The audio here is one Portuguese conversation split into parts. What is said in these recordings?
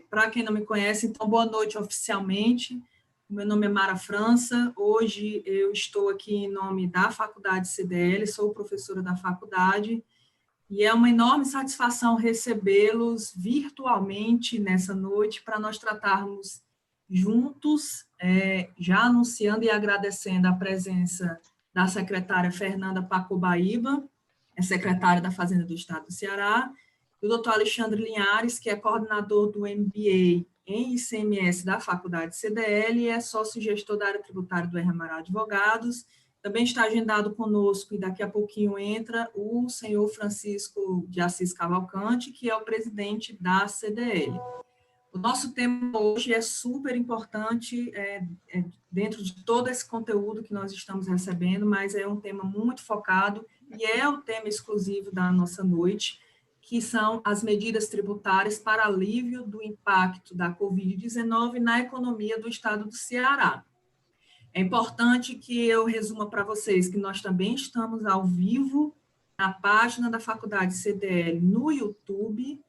Para quem não me conhece, então, boa noite oficialmente. Meu nome é Mara França. Hoje eu estou aqui em nome da Faculdade CDL, sou professora da faculdade, e é uma enorme satisfação recebê-los virtualmente nessa noite para nós tratarmos juntos, já anunciando e agradecendo a presença da secretária Fernanda Pacobaíba, secretária da Fazenda do Estado do Ceará, e o doutor Alexandre Linhares, que é coordenador do MBA em ICMS da Faculdade CDL e é sócio-gestor da área tributária do RH Advogados. Também está agendado conosco, e daqui a pouquinho entra, o senhor Francisco de Assis Cavalcante, que é o presidente da CDL. O nosso tema hoje é super importante, dentro de todo esse conteúdo que nós estamos recebendo, mas é um tema muito focado e é o tema exclusivo da nossa noite, que são as medidas tributárias para alívio do impacto da Covid-19 na economia do estado do Ceará. É importante que eu resuma para vocês que nós também estamos ao vivo na página da Faculdade CDL no YouTube.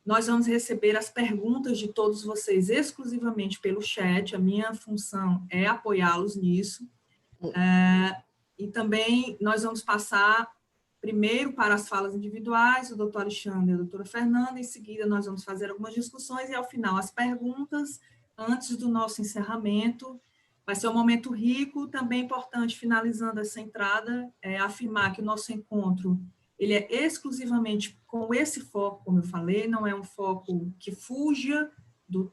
Nós vamos receber as perguntas de todos vocês exclusivamente pelo chat, a minha função é apoiá-los nisso. E também nós vamos passar primeiro para as falas individuais, o doutor Alexandre e a doutora Fernanda, em seguida nós vamos fazer algumas discussões e, ao final, as perguntas, antes do nosso encerramento. Vai ser um momento rico, também importante, finalizando essa entrada, afirmar que o nosso encontro ele é exclusivamente com esse foco, como eu falei, não é um foco que fuja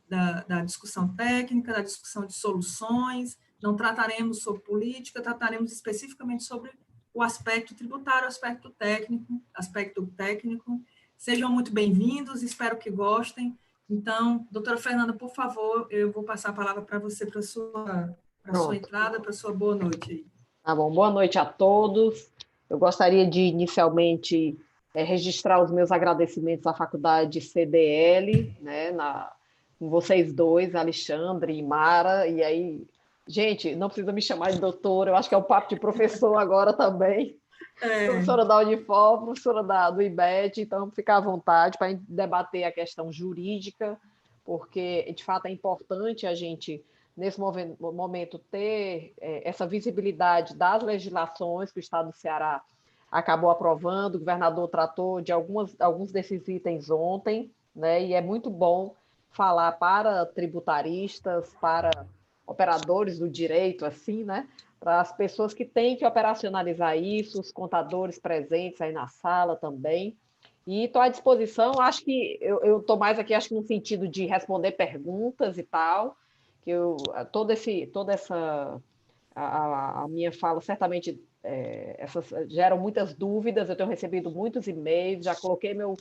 da discussão técnica, da discussão de soluções, não trataremos sobre política, trataremos especificamente sobre o aspecto tributário, aspecto técnico. Sejam muito bem-vindos, espero que gostem. Então, doutora Fernanda, por favor, eu vou passar a palavra para você, para a sua entrada, para a sua boa noite aí. Tá bom, boa noite a todos. Eu gostaria de, inicialmente, registrar os meus agradecimentos à Faculdade CDL, né, com vocês dois, Alexandre e Mara, e aí, gente, não precisa me chamar de doutora, eu acho que é o papo de professor agora também. Professora da Unifor, professora do IBET, então fica à vontade para debater a questão jurídica, porque, de fato, é importante a gente, nesse momento, ter essa visibilidade das legislações que o Estado do Ceará acabou aprovando, o governador tratou de alguns desses itens ontem, né? E é muito bom falar para tributaristas, para operadores do direito, assim, né? Para as pessoas que têm que operacionalizar isso, os contadores presentes aí na sala também. E estou à disposição, acho que eu estou mais aqui, acho que no sentido de responder perguntas e tal, que toda essa a minha fala certamente geram muitas dúvidas, eu tenho recebido muitos e-mails, já coloquei meu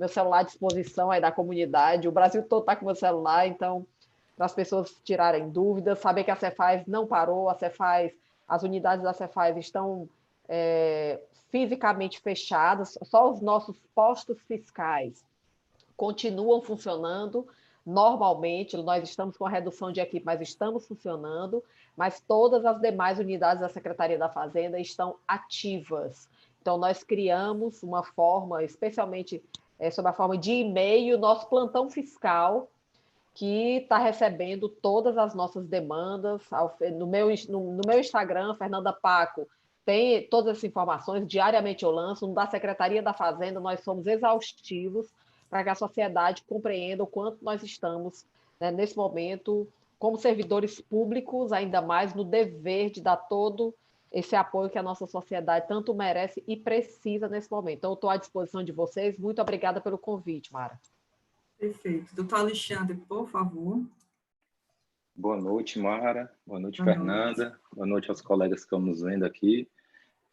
celular à disposição aí da comunidade, o Brasil todo está com meu celular, então, para as pessoas tirarem dúvidas, saber que a Cefaz não parou, as unidades da Cefaz estão fisicamente fechadas, só os nossos postos fiscais continuam funcionando normalmente, nós estamos com a redução de equipe, mas estamos funcionando, mas todas as demais unidades da Secretaria da Fazenda estão ativas. Então, nós criamos uma forma, especialmente sob a forma de e-mail, nosso plantão fiscal, que está recebendo todas as nossas demandas. No meu Instagram, Fernanda Paco, tem todas as informações, diariamente eu lanço. No da Secretaria da Fazenda, nós somos exaustivos para que a sociedade compreenda o quanto nós estamos, né, nesse momento, como servidores públicos, ainda mais no dever de dar todo esse apoio que a nossa sociedade tanto merece e precisa nesse momento. Então, eu estou à disposição de vocês. Muito obrigada pelo convite, Mara. Perfeito. Doutor Alexandre, por favor. Boa noite, Mara. Boa noite, Fernanda. Boa noite aos colegas que estão nos vendo aqui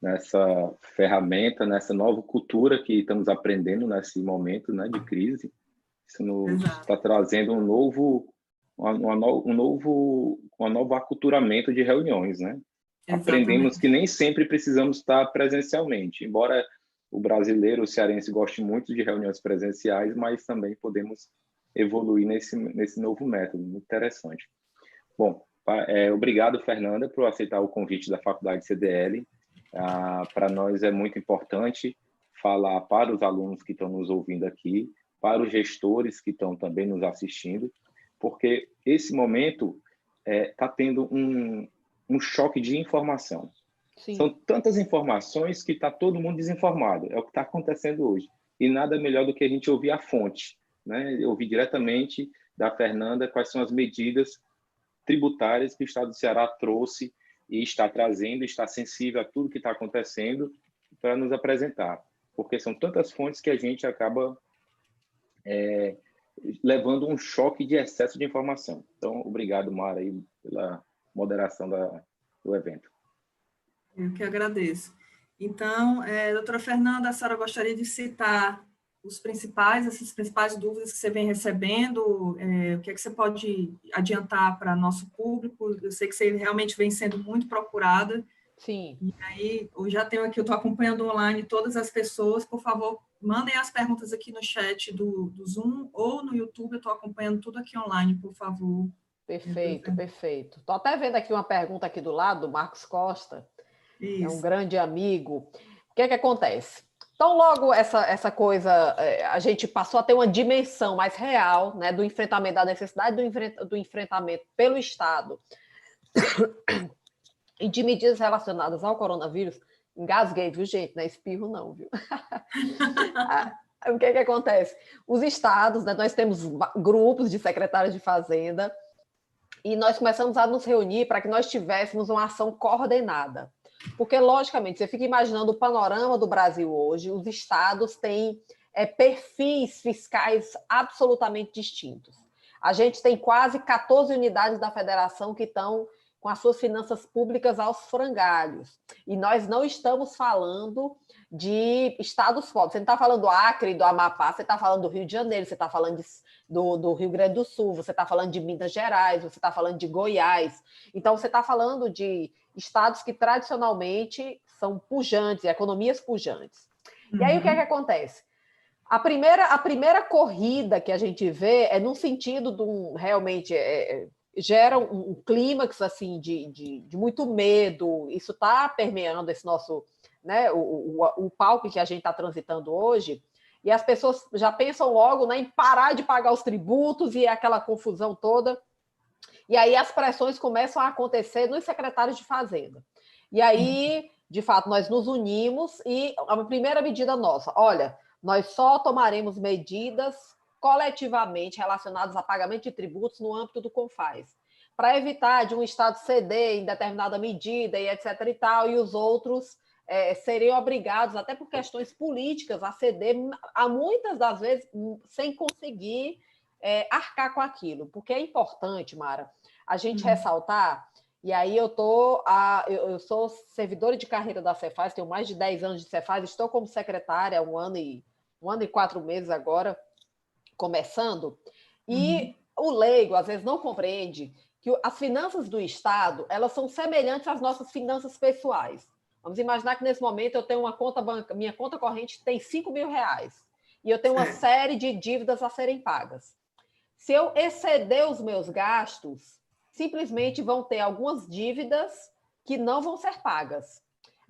nessa ferramenta, nessa nova cultura que estamos aprendendo nesse momento, né, de crise. Isso nos está trazendo um novo aculturamento de reuniões, né? Exatamente. Aprendemos que nem sempre precisamos estar presencialmente, embora o brasileiro, o cearense, goste muito de reuniões presenciais, mas também podemos evoluir nesse novo método, muito interessante. Bom, obrigado, Fernanda, por aceitar o convite da Faculdade CDL. Para nós é muito importante falar para os alunos que estão nos ouvindo aqui, para os gestores que estão também nos assistindo, porque esse momento está tendo um choque de informação. Sim. São tantas informações que está todo mundo desinformado. É o que está acontecendo hoje. E nada melhor do que a gente ouvir a fonte, né? Eu ouvi diretamente da Fernanda quais são as medidas tributárias que o Estado do Ceará trouxe e está trazendo, está sensível a tudo que está acontecendo para nos apresentar. Porque são tantas fontes que a gente acaba levando um choque de excesso de informação. Então, obrigado, Mara, aí, pela moderação do evento. Eu que agradeço. Então, doutora Fernanda, a senhora gostaria de citar essas principais dúvidas que você vem recebendo, o que é que você pode adiantar para nosso público? Eu sei que você realmente vem sendo muito procurada. Sim. E aí, eu já tenho aqui, eu estou acompanhando online todas as pessoas, por favor, mandem as perguntas aqui no chat do Zoom ou no YouTube, eu estou acompanhando tudo aqui online, por favor. Perfeito, perfeito. Estou até vendo aqui uma pergunta aqui do lado, do Marcos Costa, Isso. É um grande amigo. O que é que acontece? Então, logo essa coisa, a gente passou a ter uma dimensão mais real, né, do enfrentamento da necessidade do enfrentamento pelo Estado e de medidas relacionadas ao coronavírus. Engasguei, viu, gente? Não é espirro, não, viu? O que é que acontece? Os estados, né, nós temos grupos de secretários de Fazenda e nós começamos a nos reunir para que nós tivéssemos uma ação coordenada. Porque, logicamente, você fica imaginando o panorama do Brasil hoje, os estados têm perfis fiscais absolutamente distintos. A gente tem quase 14 unidades da federação que estão com as suas finanças públicas aos frangalhos. E nós não estamos falando de estados pobres. Você não está falando do Acre, do Amapá, você está falando do Rio de Janeiro, você está falando do Rio Grande do Sul, você está falando de Minas Gerais, você está falando de Goiás. Então, você está falando de estados que tradicionalmente são pujantes, economias pujantes. E aí, o que é que acontece? A primeira corrida que a gente vê é no sentido de realmente gera um clímax assim, de muito medo. Isso está permeando esse nosso, né, o palco que a gente está transitando hoje, e as pessoas já pensam logo, né, em parar de pagar os tributos e aquela confusão toda. E aí as pressões começam a acontecer nos secretários de Fazenda. E aí, de fato, nós nos unimos e a primeira medida nossa, olha, nós só tomaremos medidas coletivamente relacionadas a pagamento de tributos no âmbito do CONFAS, para evitar de um Estado ceder em determinada medida e etc. e tal, e os outros seriam obrigados, até por questões políticas, a ceder, muitas das vezes, sem conseguir arcar com aquilo. Porque é importante, Mara, a gente ressaltar, e aí eu sou servidora de carreira da Cefaz, tenho mais de 10 anos de Cefaz, estou como secretária há um ano e 4 meses agora, começando, e o leigo, às vezes, não compreende que as finanças do Estado, elas são semelhantes às nossas finanças pessoais. Vamos imaginar que, nesse momento, eu tenho uma conta minha conta corrente tem R$5.000, e eu tenho uma série de dívidas a serem pagas. Se eu exceder os meus gastos, simplesmente vão ter algumas dívidas que não vão ser pagas.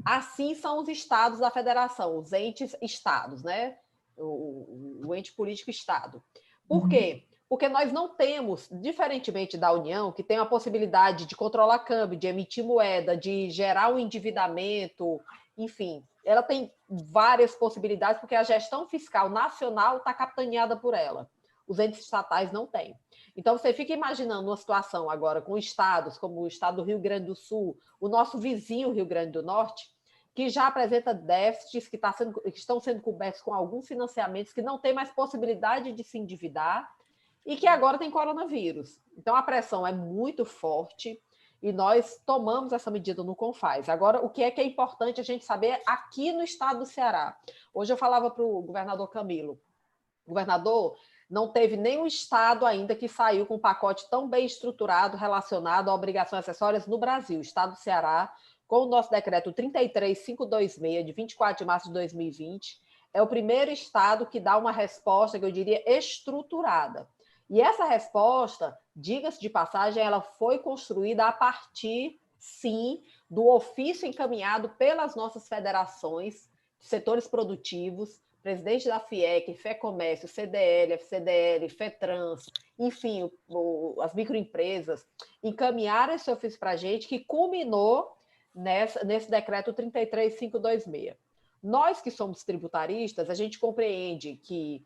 Assim são os estados da federação, os entes estados, né? O ente político Estado. Por quê? Porque nós não temos, diferentemente da União, que tem a possibilidade de controlar câmbio, de emitir moeda, de gerar um endividamento, enfim, ela tem várias possibilidades, porque a gestão fiscal nacional está capitaneada por ela. Os entes estatais não têm. Então, você fica imaginando uma situação agora com estados, como o estado do Rio Grande do Sul, o nosso vizinho Rio Grande do Norte, que já apresenta déficits que estão sendo cobertos com alguns financiamentos que não tem mais possibilidade de se endividar e que agora tem coronavírus. Então, a pressão é muito forte e nós tomamos essa medida no CONFAS. Agora, o que é importante a gente saber aqui no estado do Ceará? Hoje eu falava para o governador Camilo, governador, não teve nenhum estado ainda que saiu com um pacote tão bem estruturado relacionado a obrigações acessórias no Brasil. O estado do Ceará, com o nosso decreto 33526, de 24 de março de 2020, é o primeiro estado que dá uma resposta, que eu diria, estruturada. E essa resposta, diga-se de passagem, ela foi construída a partir, sim, do ofício encaminhado pelas nossas federações de setores produtivos presidente da FIEC, FEComércio, CDL, FCDL, FETrans, enfim, as microempresas, encaminharam esse ofício para a gente, que culminou nesse decreto 33526. Nós que somos tributaristas, a gente compreende que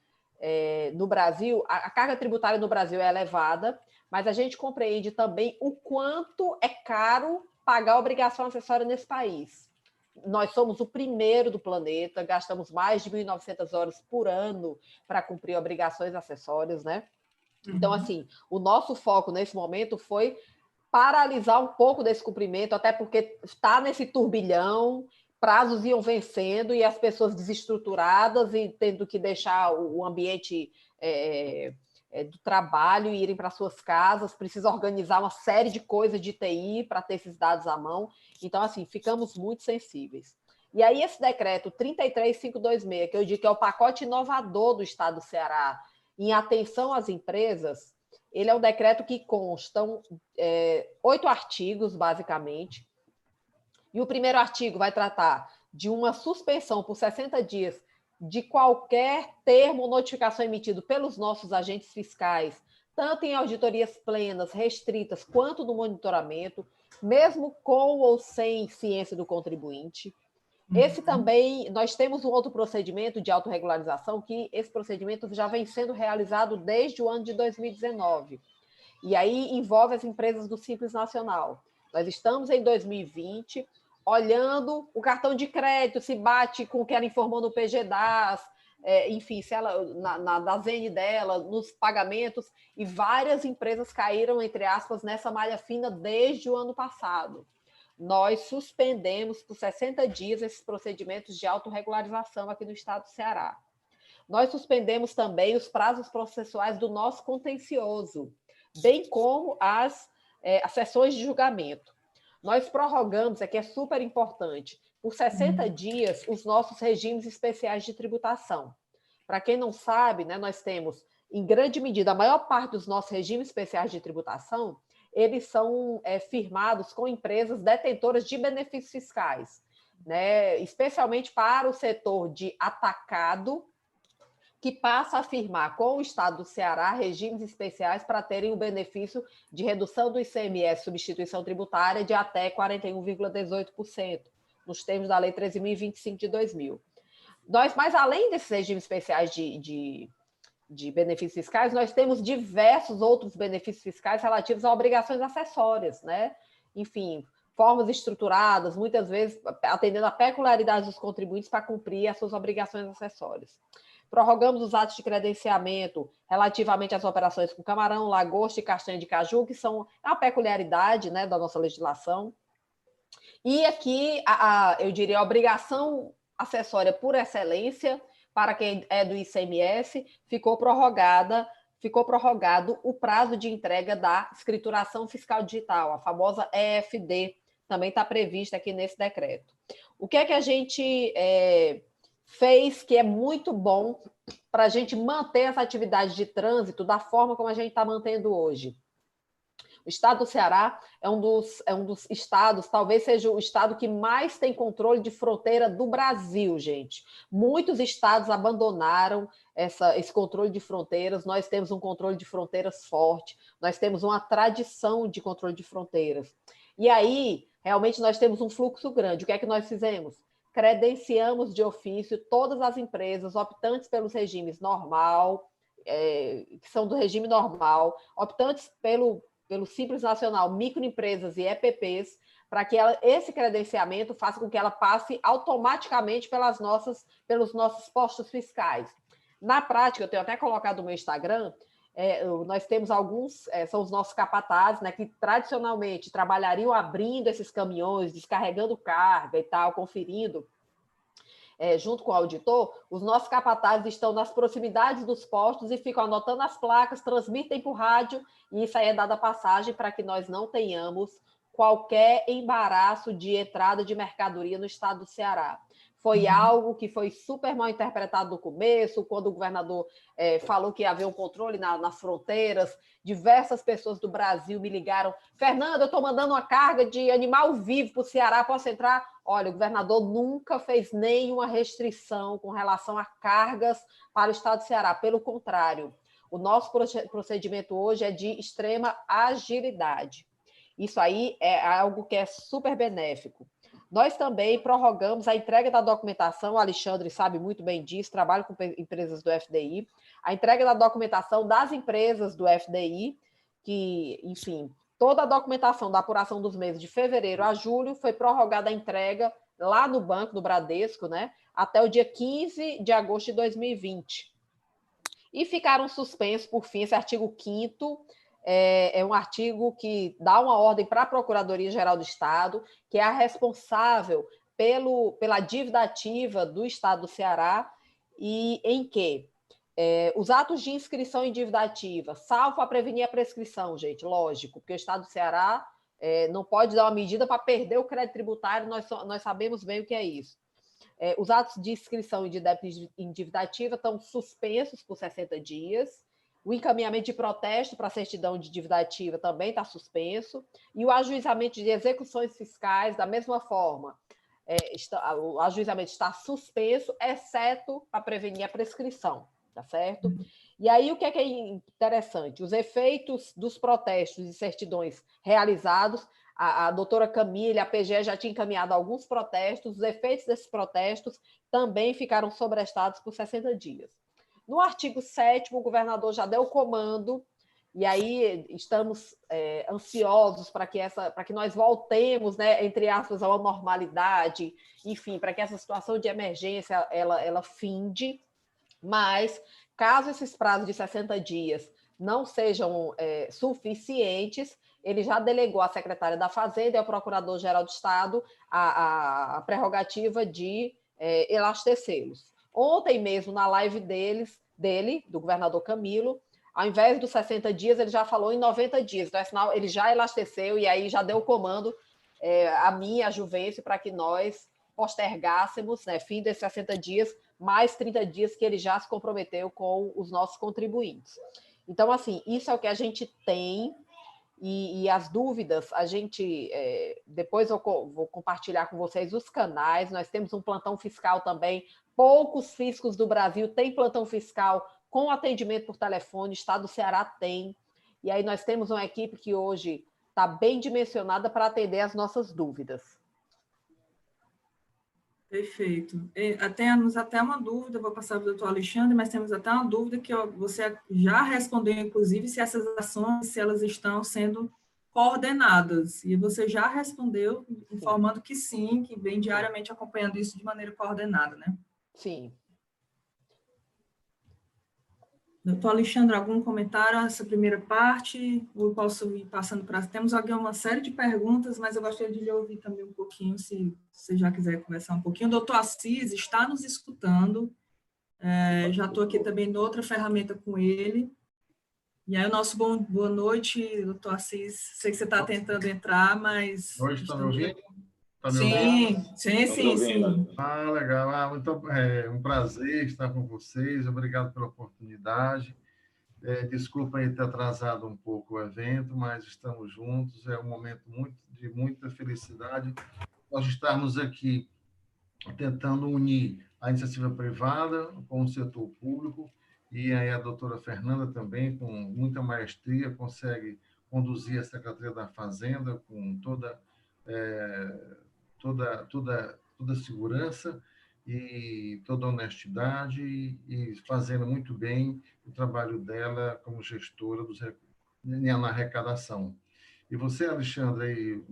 no Brasil, a carga tributária no Brasil é elevada, mas a gente compreende também o quanto é caro pagar a obrigação acessória nesse país. Nós somos o primeiro do planeta, gastamos mais de 1.900 horas por ano para cumprir obrigações acessórias, né? Então, assim, o nosso foco nesse momento foi paralisar um pouco desse cumprimento, até porque está nesse turbilhão, prazos iam vencendo e as pessoas desestruturadas e tendo que deixar o ambiente do trabalho e irem para suas casas, precisa organizar uma série de coisas de TI para ter esses dados à mão. Então, assim, ficamos muito sensíveis. E aí, esse decreto 33526, que eu digo que é o pacote inovador do Estado do Ceará em atenção às empresas, ele é um decreto que constam 8 artigos, basicamente. E o primeiro artigo vai tratar de uma suspensão por 60 dias de qualquer termo ou notificação emitido pelos nossos agentes fiscais, tanto em auditorias plenas, restritas, quanto no monitoramento, mesmo com ou sem ciência do contribuinte. Esse também, nós temos um outro procedimento de autorregularização, que esse procedimento já vem sendo realizado desde o ano de 2019. E aí envolve as empresas do Simples Nacional. Nós estamos em 2020, olhando o cartão de crédito, se bate com o que ela informou no PGDAS, enfim, se ela, na ZN dela, nos pagamentos, e várias empresas caíram, entre aspas, nessa malha fina desde o ano passado. Nós suspendemos por 60 dias esses procedimentos de autorregularização aqui no estado do Ceará. Nós suspendemos também os prazos processuais do nosso contencioso, bem como as sessões de julgamento. Nós prorrogamos, aqui é super importante, por 60 dias os nossos regimes especiais de tributação. Para quem não sabe, né, nós temos, em grande medida, a maior parte dos nossos regimes especiais de tributação, eles são firmados com empresas detentoras de benefícios fiscais, né, especialmente para o setor de atacado, que passa a firmar com o Estado do Ceará regimes especiais para terem o benefício de redução do ICMS, substituição tributária, de até 41,18%, nos termos da Lei 13.025 de 2000. Mas além desses regimes especiais de benefícios fiscais, nós temos diversos outros benefícios fiscais relativos a obrigações acessórias, né? Enfim, formas estruturadas, muitas vezes atendendo a peculiaridades dos contribuintes para cumprir as suas obrigações acessórias. Prorrogamos os atos de credenciamento relativamente às operações com camarão, lagosta e castanha de caju, que são a peculiaridade, né, da nossa legislação. E aqui, eu diria, a obrigação acessória por excelência para quem é do ICMS ficou prorrogado o prazo de entrega da escrituração fiscal digital, a famosa EFD, também está prevista aqui nesse decreto. O que é que a gente fez que é muito bom para a gente manter as atividades de trânsito da forma como a gente está mantendo hoje? O estado do Ceará é um dos estados, talvez seja o estado que mais tem controle de fronteira do Brasil, gente. Muitos estados abandonaram esse controle de fronteiras, nós temos um controle de fronteiras forte, nós temos uma tradição de controle de fronteiras. E aí, realmente, nós temos um fluxo grande. O que é que nós fizemos? Credenciamos de ofício todas as empresas optantes pelos regimes normal, que são do regime normal, optantes pelo Simples Nacional, microempresas e EPPs, para que esse credenciamento faça com que ela passe automaticamente pelos nossos postos fiscais. Na prática, eu tenho até colocado no meu Instagram, nós temos alguns, são os nossos capatazes, né, que tradicionalmente trabalhariam abrindo esses caminhões, descarregando carga e tal, conferindo, junto com o auditor. Os nossos capatazes estão nas proximidades dos postos e ficam anotando as placas, transmitem por rádio, e isso aí é dada passagem para que nós não tenhamos qualquer embaraço de entrada de mercadoria no estado do Ceará. foi algo que foi super mal interpretado no começo, quando o governador falou que ia haver um controle nas fronteiras. Diversas pessoas do Brasil me ligaram: Fernanda, eu estou mandando uma carga de animal vivo para o Ceará, posso entrar? Olha, o governador nunca fez nenhuma restrição com relação a cargas para o estado do Ceará. Pelo contrário, o nosso procedimento hoje é de extrema agilidade. Isso aí é algo que é super benéfico. Nós também prorrogamos a entrega da documentação, o Alexandre sabe muito bem disso, trabalho com empresas do FDI, a entrega da documentação das empresas do FDI, que, enfim, toda a documentação da apuração dos meses de fevereiro a julho foi prorrogada a entrega lá no banco, no Bradesco, né, até o dia 15 de agosto de 2020. E ficaram suspensos, por fim, esse artigo 5º, é um artigo que dá uma ordem para a Procuradoria-Geral do Estado, que é a responsável pela dívida ativa do Estado do Ceará, e em que os atos de inscrição em dívida ativa, salvo a prevenir a prescrição, gente, lógico, porque o Estado do Ceará não pode dar uma medida para perder o crédito tributário, nós sabemos bem o que é isso. Os atos de inscrição e de débito em dívida ativa estão suspensos por 60 dias, o encaminhamento de protesto para a certidão de dívida ativa também está suspenso, e o ajuizamento de execuções fiscais, da mesma forma, o ajuizamento está suspenso, exceto para prevenir a prescrição, tá certo? E aí, o que é interessante? Os efeitos dos protestos e certidões realizados, a doutora Camille, a PGE já tinha encaminhado alguns protestos, os efeitos desses protestos também ficaram sobrestados por 60 dias. No artigo 7º, o governador já deu o comando, e aí estamos ansiosos para que nós voltemos, né, entre aspas, a uma normalidade, enfim, para que essa situação de emergência ela finde, mas caso esses prazos de 60 dias não sejam suficientes, ele já delegou à secretária da Fazenda e ao Procurador-Geral do Estado a prerrogativa de elastecê-los. Ontem mesmo, na live dele, do governador Camilo, ao invés dos 60 dias, ele já falou em 90 dias. Então, afinal, ele já elasteceu e aí já deu o comando a mim, a Juvencio, para que nós postergássemos, né, fim desses 60 dias, mais 30 dias que ele já se comprometeu com os nossos contribuintes. Então, assim, isso é o que a gente tem, e as dúvidas, a gente, depois eu vou compartilhar com vocês os canais, nós temos um plantão fiscal também. Poucos fiscos do Brasil têm plantão fiscal com atendimento por telefone, o estado do Ceará tem, e aí nós temos uma equipe que hoje está bem dimensionada para atender as nossas dúvidas. Perfeito. Temos até uma dúvida, vou passar para o doutor Alexandre, mas temos até uma dúvida que você já respondeu, inclusive, se essas ações, se elas estão sendo coordenadas, e você já respondeu, informando que sim, que vem diariamente acompanhando isso de maneira coordenada, né? Sim. Doutor Alexandre, algum comentário a essa primeira parte? Ou posso ir passando para... Temos aqui uma série de perguntas, mas eu gostaria de lhe ouvir também um pouquinho, se você já quiser conversar um pouquinho. O doutor Assis está nos escutando, já estou aqui também em outra ferramenta com ele. E aí, o nosso boa noite, doutor Assis. Sei que você está tentando entrar, mas... Hoje está me ouvindo? Tá me ouvindo? Sim. Ah, legal. Então, é um prazer estar com vocês. Obrigado pela oportunidade. Desculpa aí ter atrasado um pouco o evento, mas estamos juntos. É um momento de muita felicidade nós estarmos aqui tentando unir a iniciativa privada com o setor público, e aí a doutora Fernanda também, com muita maestria, consegue conduzir a Secretaria da Fazenda com toda segurança e toda honestidade, e fazendo muito bem o trabalho dela como gestora na arrecadação. E você, Alexandre,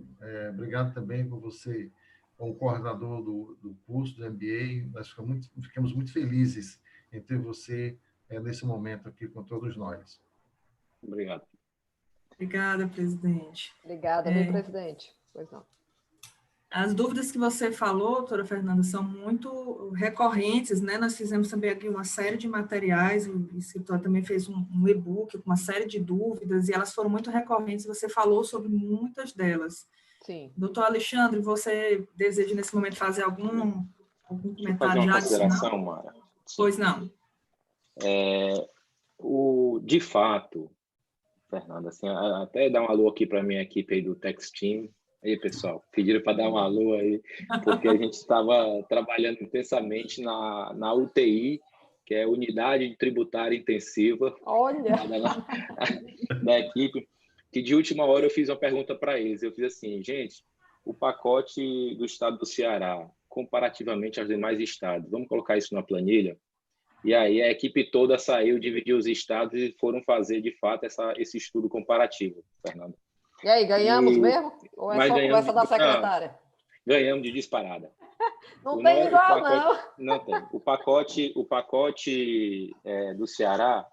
obrigado também por você, como coordenador do curso do MBA. Nós ficamos muito felizes em ter você nesse momento aqui com todos nós. Obrigado. Obrigada, presidente. Obrigada, meu presidente. Pois não. As dúvidas que você falou, doutora Fernanda, são muito recorrentes, né? Nós fizemos também aqui uma série de materiais, o escritório também fez um e-book com uma série de dúvidas, e elas foram muito recorrentes, você falou sobre muitas delas. Sim. Doutor Alexandre, você deseja nesse momento fazer algum Algum Deixa eu fazer comentário uma já consideração, adicional? Mara. Pois não. De fato, Fernanda, assim, até dar um alô aqui para a minha equipe aí do Tex Team. Aí, pessoal, pediram para dar um alô aí, porque a gente estava trabalhando intensamente na UTI, que é Unidade Tributária Intensiva. Olha! Da equipe, que de última hora eu fiz uma pergunta para eles. Eu fiz assim, gente, o pacote do estado do Ceará, comparativamente aos demais estados, vamos colocar isso na planilha? E aí a equipe toda saiu, dividiu os estados e foram fazer, de fato, esse estudo comparativo, Fernando. E aí, ganhamos mesmo? Ou é só conversa da secretária? Ganhamos de disparada. Não tem igual, pacote, não tem. O pacote do Ceará,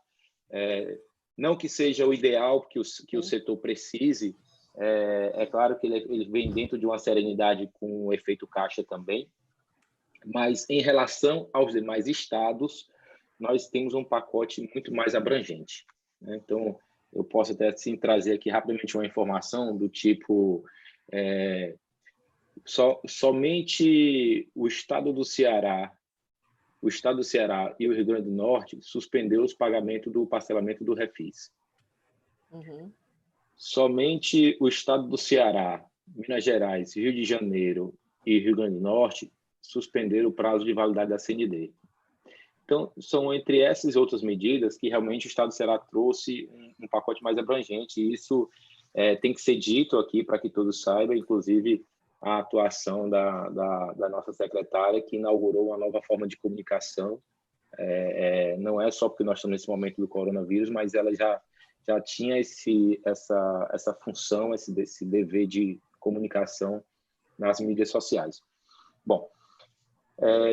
não que seja o ideal que o setor precise, é claro que ele vem dentro de uma serenidade com o efeito caixa também, mas em relação aos demais estados, nós temos um pacote muito mais abrangente, né? Então, eu posso até assim, trazer aqui rapidamente uma informação do tipo, somente o estado do Ceará e o Rio Grande do Norte suspendeu os pagamentos do parcelamento do Refis. Uhum. Somente o estado do Ceará, Minas Gerais, Rio de Janeiro e Rio Grande do Norte suspenderam o prazo de validade da CND. Então, são entre essas outras medidas que realmente o estado do Ceará trouxe um pacote mais abrangente, e isso tem que ser dito aqui para que todos saibam, inclusive a atuação da nossa secretária, que inaugurou uma nova forma de comunicação. Não é só porque nós estamos nesse momento do coronavírus, mas ela já tinha essa função, esse dever de comunicação nas mídias sociais. Bom,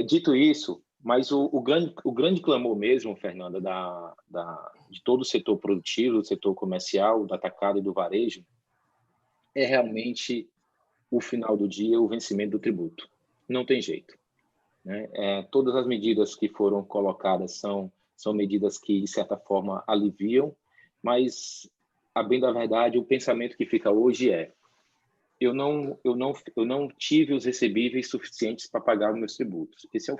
dito isso, mas o grande clamor mesmo, Fernanda, de todo o setor produtivo, do setor comercial, do atacado e do varejo, é realmente o final do dia, o vencimento do tributo. Não tem jeito, né? Todas as medidas que foram colocadas são medidas que, de certa forma, aliviam, mas, a bem da verdade, o pensamento que fica hoje eu não tive os recebíveis suficientes para pagar os meus tributos. Esse é o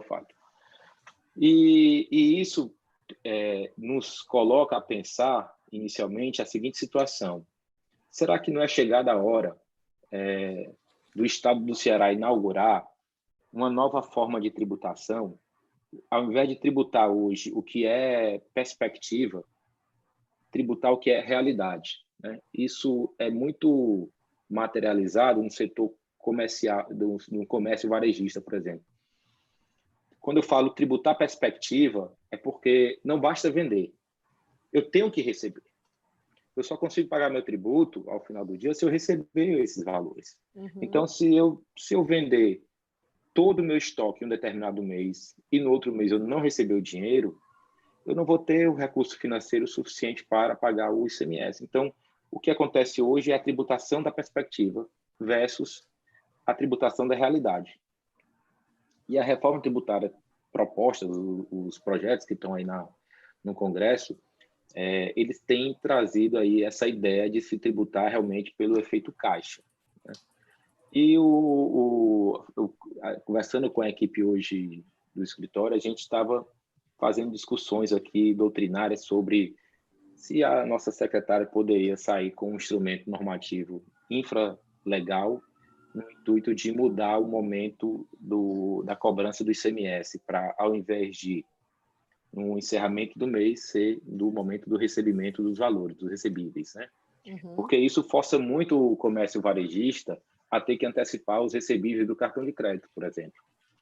fato. E isso nos coloca a pensar, inicialmente, a seguinte situação. Será que não é chegada a hora do Estado do Ceará inaugurar uma nova forma de tributação? Ao invés de tributar hoje o que é perspectiva, tributar o que é realidade, né? Isso é muito materializado no setor comercial, no comércio varejista, por exemplo. Quando eu falo tributar perspectiva, é porque não basta vender. Eu tenho que receber. Eu só consigo pagar meu tributo ao final do dia se eu receber esses valores. Uhum. Então, se eu vender todo o meu estoque em um determinado mês e no outro mês eu não receber o dinheiro, eu não vou ter o recurso financeiro suficiente para pagar o ICMS. Então, o que acontece hoje é a tributação da perspectiva versus a tributação da realidade. E a reforma tributária proposta, os projetos que estão aí no Congresso, eles têm trazido aí essa ideia de se tributar realmente pelo efeito caixa, né? E conversando com a equipe hoje do escritório, a gente estava fazendo discussões aqui doutrinárias sobre se a nossa secretária poderia sair com um instrumento normativo infralegal no intuito de mudar o momento da cobrança do ICMS para, ao invés de no encerramento do mês, ser do momento do recebimento dos valores, dos recebíveis, né? Uhum. Porque isso força muito o comércio varejista a ter que antecipar os recebíveis do cartão de crédito, por exemplo,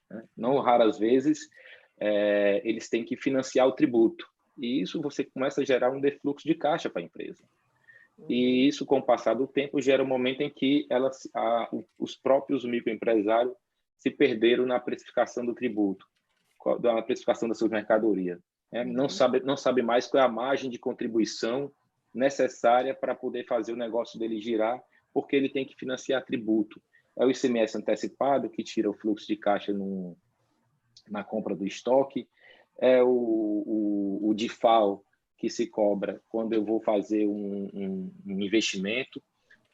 né? Não raras vezes, eles têm que financiar o tributo. E isso você começa a gerar um defluxo de caixa para a empresa. Uhum. E isso, com o passar do tempo, gera um momento em que os próprios microempresários se perderam na precificação do tributo, da precificação da sua mercadoria. Uhum. Não sabe mais qual é a margem de contribuição necessária para poder fazer o negócio dele girar, porque ele tem que financiar tributo. É o ICMS antecipado, que tira o fluxo de caixa na compra do estoque, é o DIFAL, que se cobra quando eu vou fazer um investimento.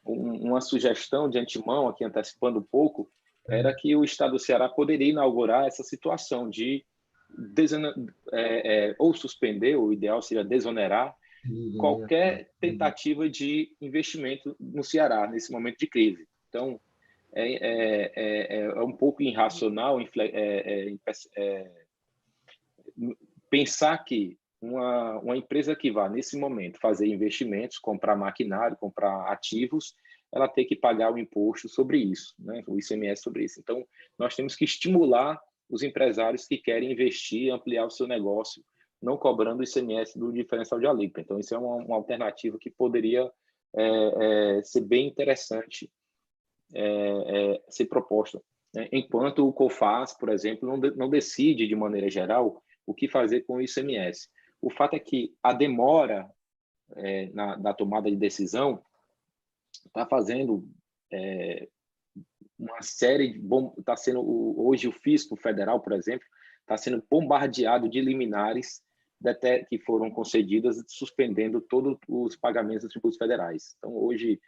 Uma sugestão de antemão, aqui antecipando um pouco, era que o Estado do Ceará poderia inaugurar essa situação de ou suspender, o ideal seria desonerar qualquer tentativa de investimento no Ceará nesse momento de crise. Então, é um pouco irracional pensar que uma empresa que vá, nesse momento, fazer investimentos, comprar maquinário, comprar ativos, ela tem que pagar o imposto sobre isso, né? O ICMS sobre isso. Então, nós temos que estimular os empresários que querem investir, ampliar o seu negócio, não cobrando o ICMS do diferencial de alíquota. Então, isso é uma alternativa que poderia ser bem interessante ser proposta, né? Enquanto o COFAS, por exemplo, não decide, de maneira geral, o que fazer com o ICMS. O fato é que a demora na tomada de decisão está fazendo uma série de... Está sendo, hoje, o Fisco Federal, por exemplo, está sendo bombardeado de liminares que foram concedidas, suspendendo todos os pagamentos dos tributos federais. Então, hoje,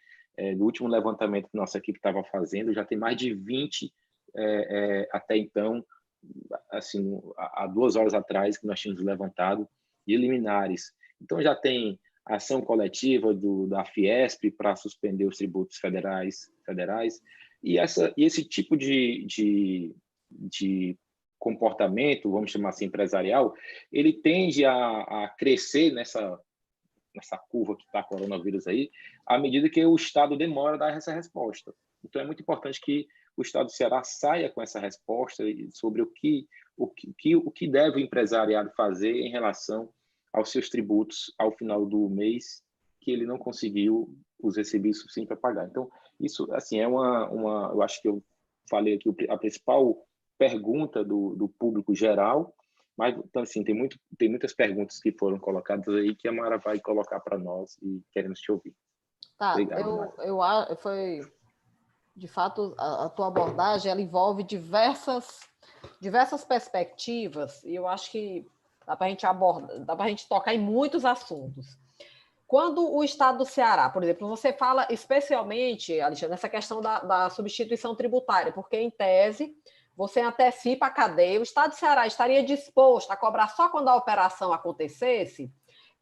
no último levantamento que nossa equipe estava fazendo, já tem mais de 20, até então, assim, há 2 horas atrás, que nós tínhamos levantado, de liminares. Então, já tem ação coletiva da Fiesp para suspender os tributos federais, e esse tipo de comportamento, vamos chamar assim, empresarial, ele tende a crescer nessa curva que está a coronavírus aí, à medida que o Estado demora a dar essa resposta. Então, é muito importante que o Estado do Ceará saia com essa resposta sobre o que deve o empresariado fazer em relação aos seus tributos ao final do mês, que ele não conseguiu os recibos suficientes para pagar. Então, isso, assim, eu acho que eu falei aqui a principal pergunta do público geral, mas, então, assim, tem muitas perguntas que foram colocadas aí que a Mara vai colocar para nós e queremos te ouvir. Tá, Obrigado, foi, de fato, a tua abordagem, ela envolve diversas perspectivas, e eu acho que dá para a gente tocar em muitos assuntos. Quando o Estado do Ceará, por exemplo, você fala especialmente, Alexandre, nessa questão da substituição tributária, porque, em tese, você antecipa a cadeia, o Estado do Ceará estaria disposto a cobrar só quando a operação acontecesse.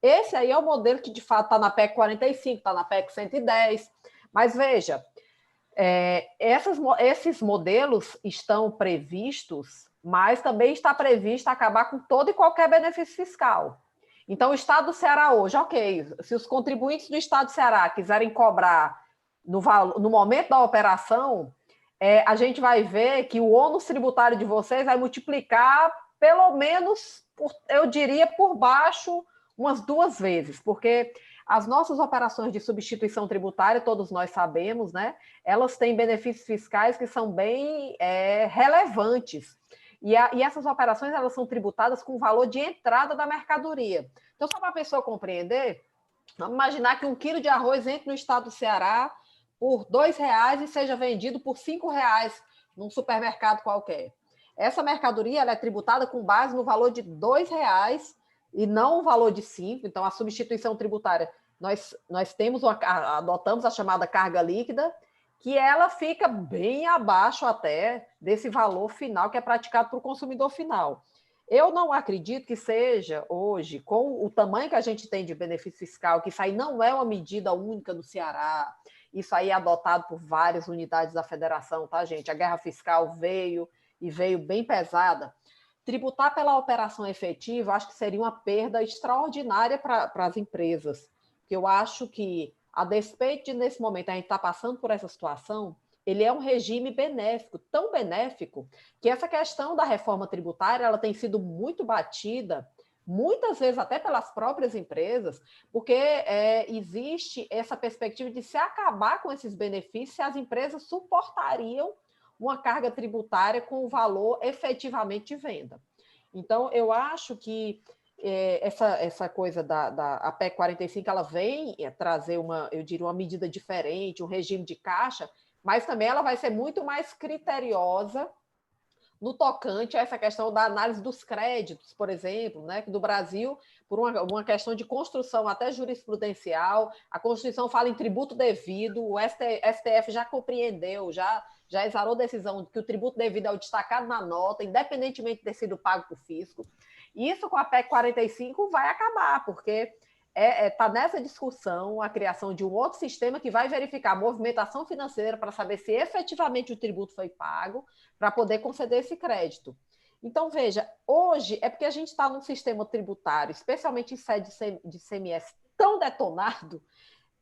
Esse aí é o modelo que, de fato, está na PEC 45, está na PEC 110. Mas, veja, esses modelos estão previstos, mas também está previsto acabar com todo e qualquer benefício fiscal. Então, o Estado do Ceará hoje, ok, se os contribuintes do Estado do Ceará quiserem cobrar no momento da operação, a gente vai ver que o ônus tributário de vocês vai multiplicar pelo menos, eu diria, por baixo umas 2 vezes, porque as nossas operações de substituição tributária, todos nós sabemos, né? Elas têm benefícios fiscais que são bem relevantes. E essas operações, elas são tributadas com o valor de entrada da mercadoria. Então, só para a pessoa compreender, vamos imaginar que 1 quilo de arroz entre no estado do Ceará por R$2 e seja vendido por R$5 num supermercado qualquer. Essa mercadoria ela é tributada com base no valor de R$2 e não o valor de 5. Então, a substituição tributária, nós adotamos a chamada carga líquida, que ela fica bem abaixo até desse valor final que é praticado para o consumidor final. Eu não acredito que seja hoje, com o tamanho que a gente tem de benefício fiscal, que isso aí não é uma medida única do Ceará, isso aí é adotado por várias unidades da federação, tá, gente? A guerra fiscal veio bem pesada. Tributar pela operação efetiva, acho que seria uma perda extraordinária para as empresas, porque eu acho que, a despeito de, nesse momento, a gente está passando por essa situação, ele é um regime benéfico, tão benéfico, que essa questão da reforma tributária ela tem sido muito batida, muitas vezes até pelas próprias empresas, porque existe essa perspectiva de se acabar com esses benefícios se as empresas suportariam uma carga tributária com o valor efetivamente de venda. Então, eu acho que essa coisa da PEC 45, ela vem trazer eu diria, uma medida diferente, um regime de caixa, mas também ela vai ser muito mais criteriosa no tocante a essa questão da análise dos créditos, por exemplo, né, que do Brasil, por uma questão de construção até jurisprudencial, a Constituição fala em tributo devido, o STF já compreendeu, já exarou decisão de que o tributo devido é o destacado na nota, independentemente de ter sido pago por fisco. Isso com a PEC 45 vai acabar, porque está nessa discussão a criação de um outro sistema que vai verificar a movimentação financeira para saber se efetivamente o tributo foi pago, para poder conceder esse crédito. Então, veja, hoje é porque a gente está num sistema tributário, especialmente em sede de ICMS, tão detonado,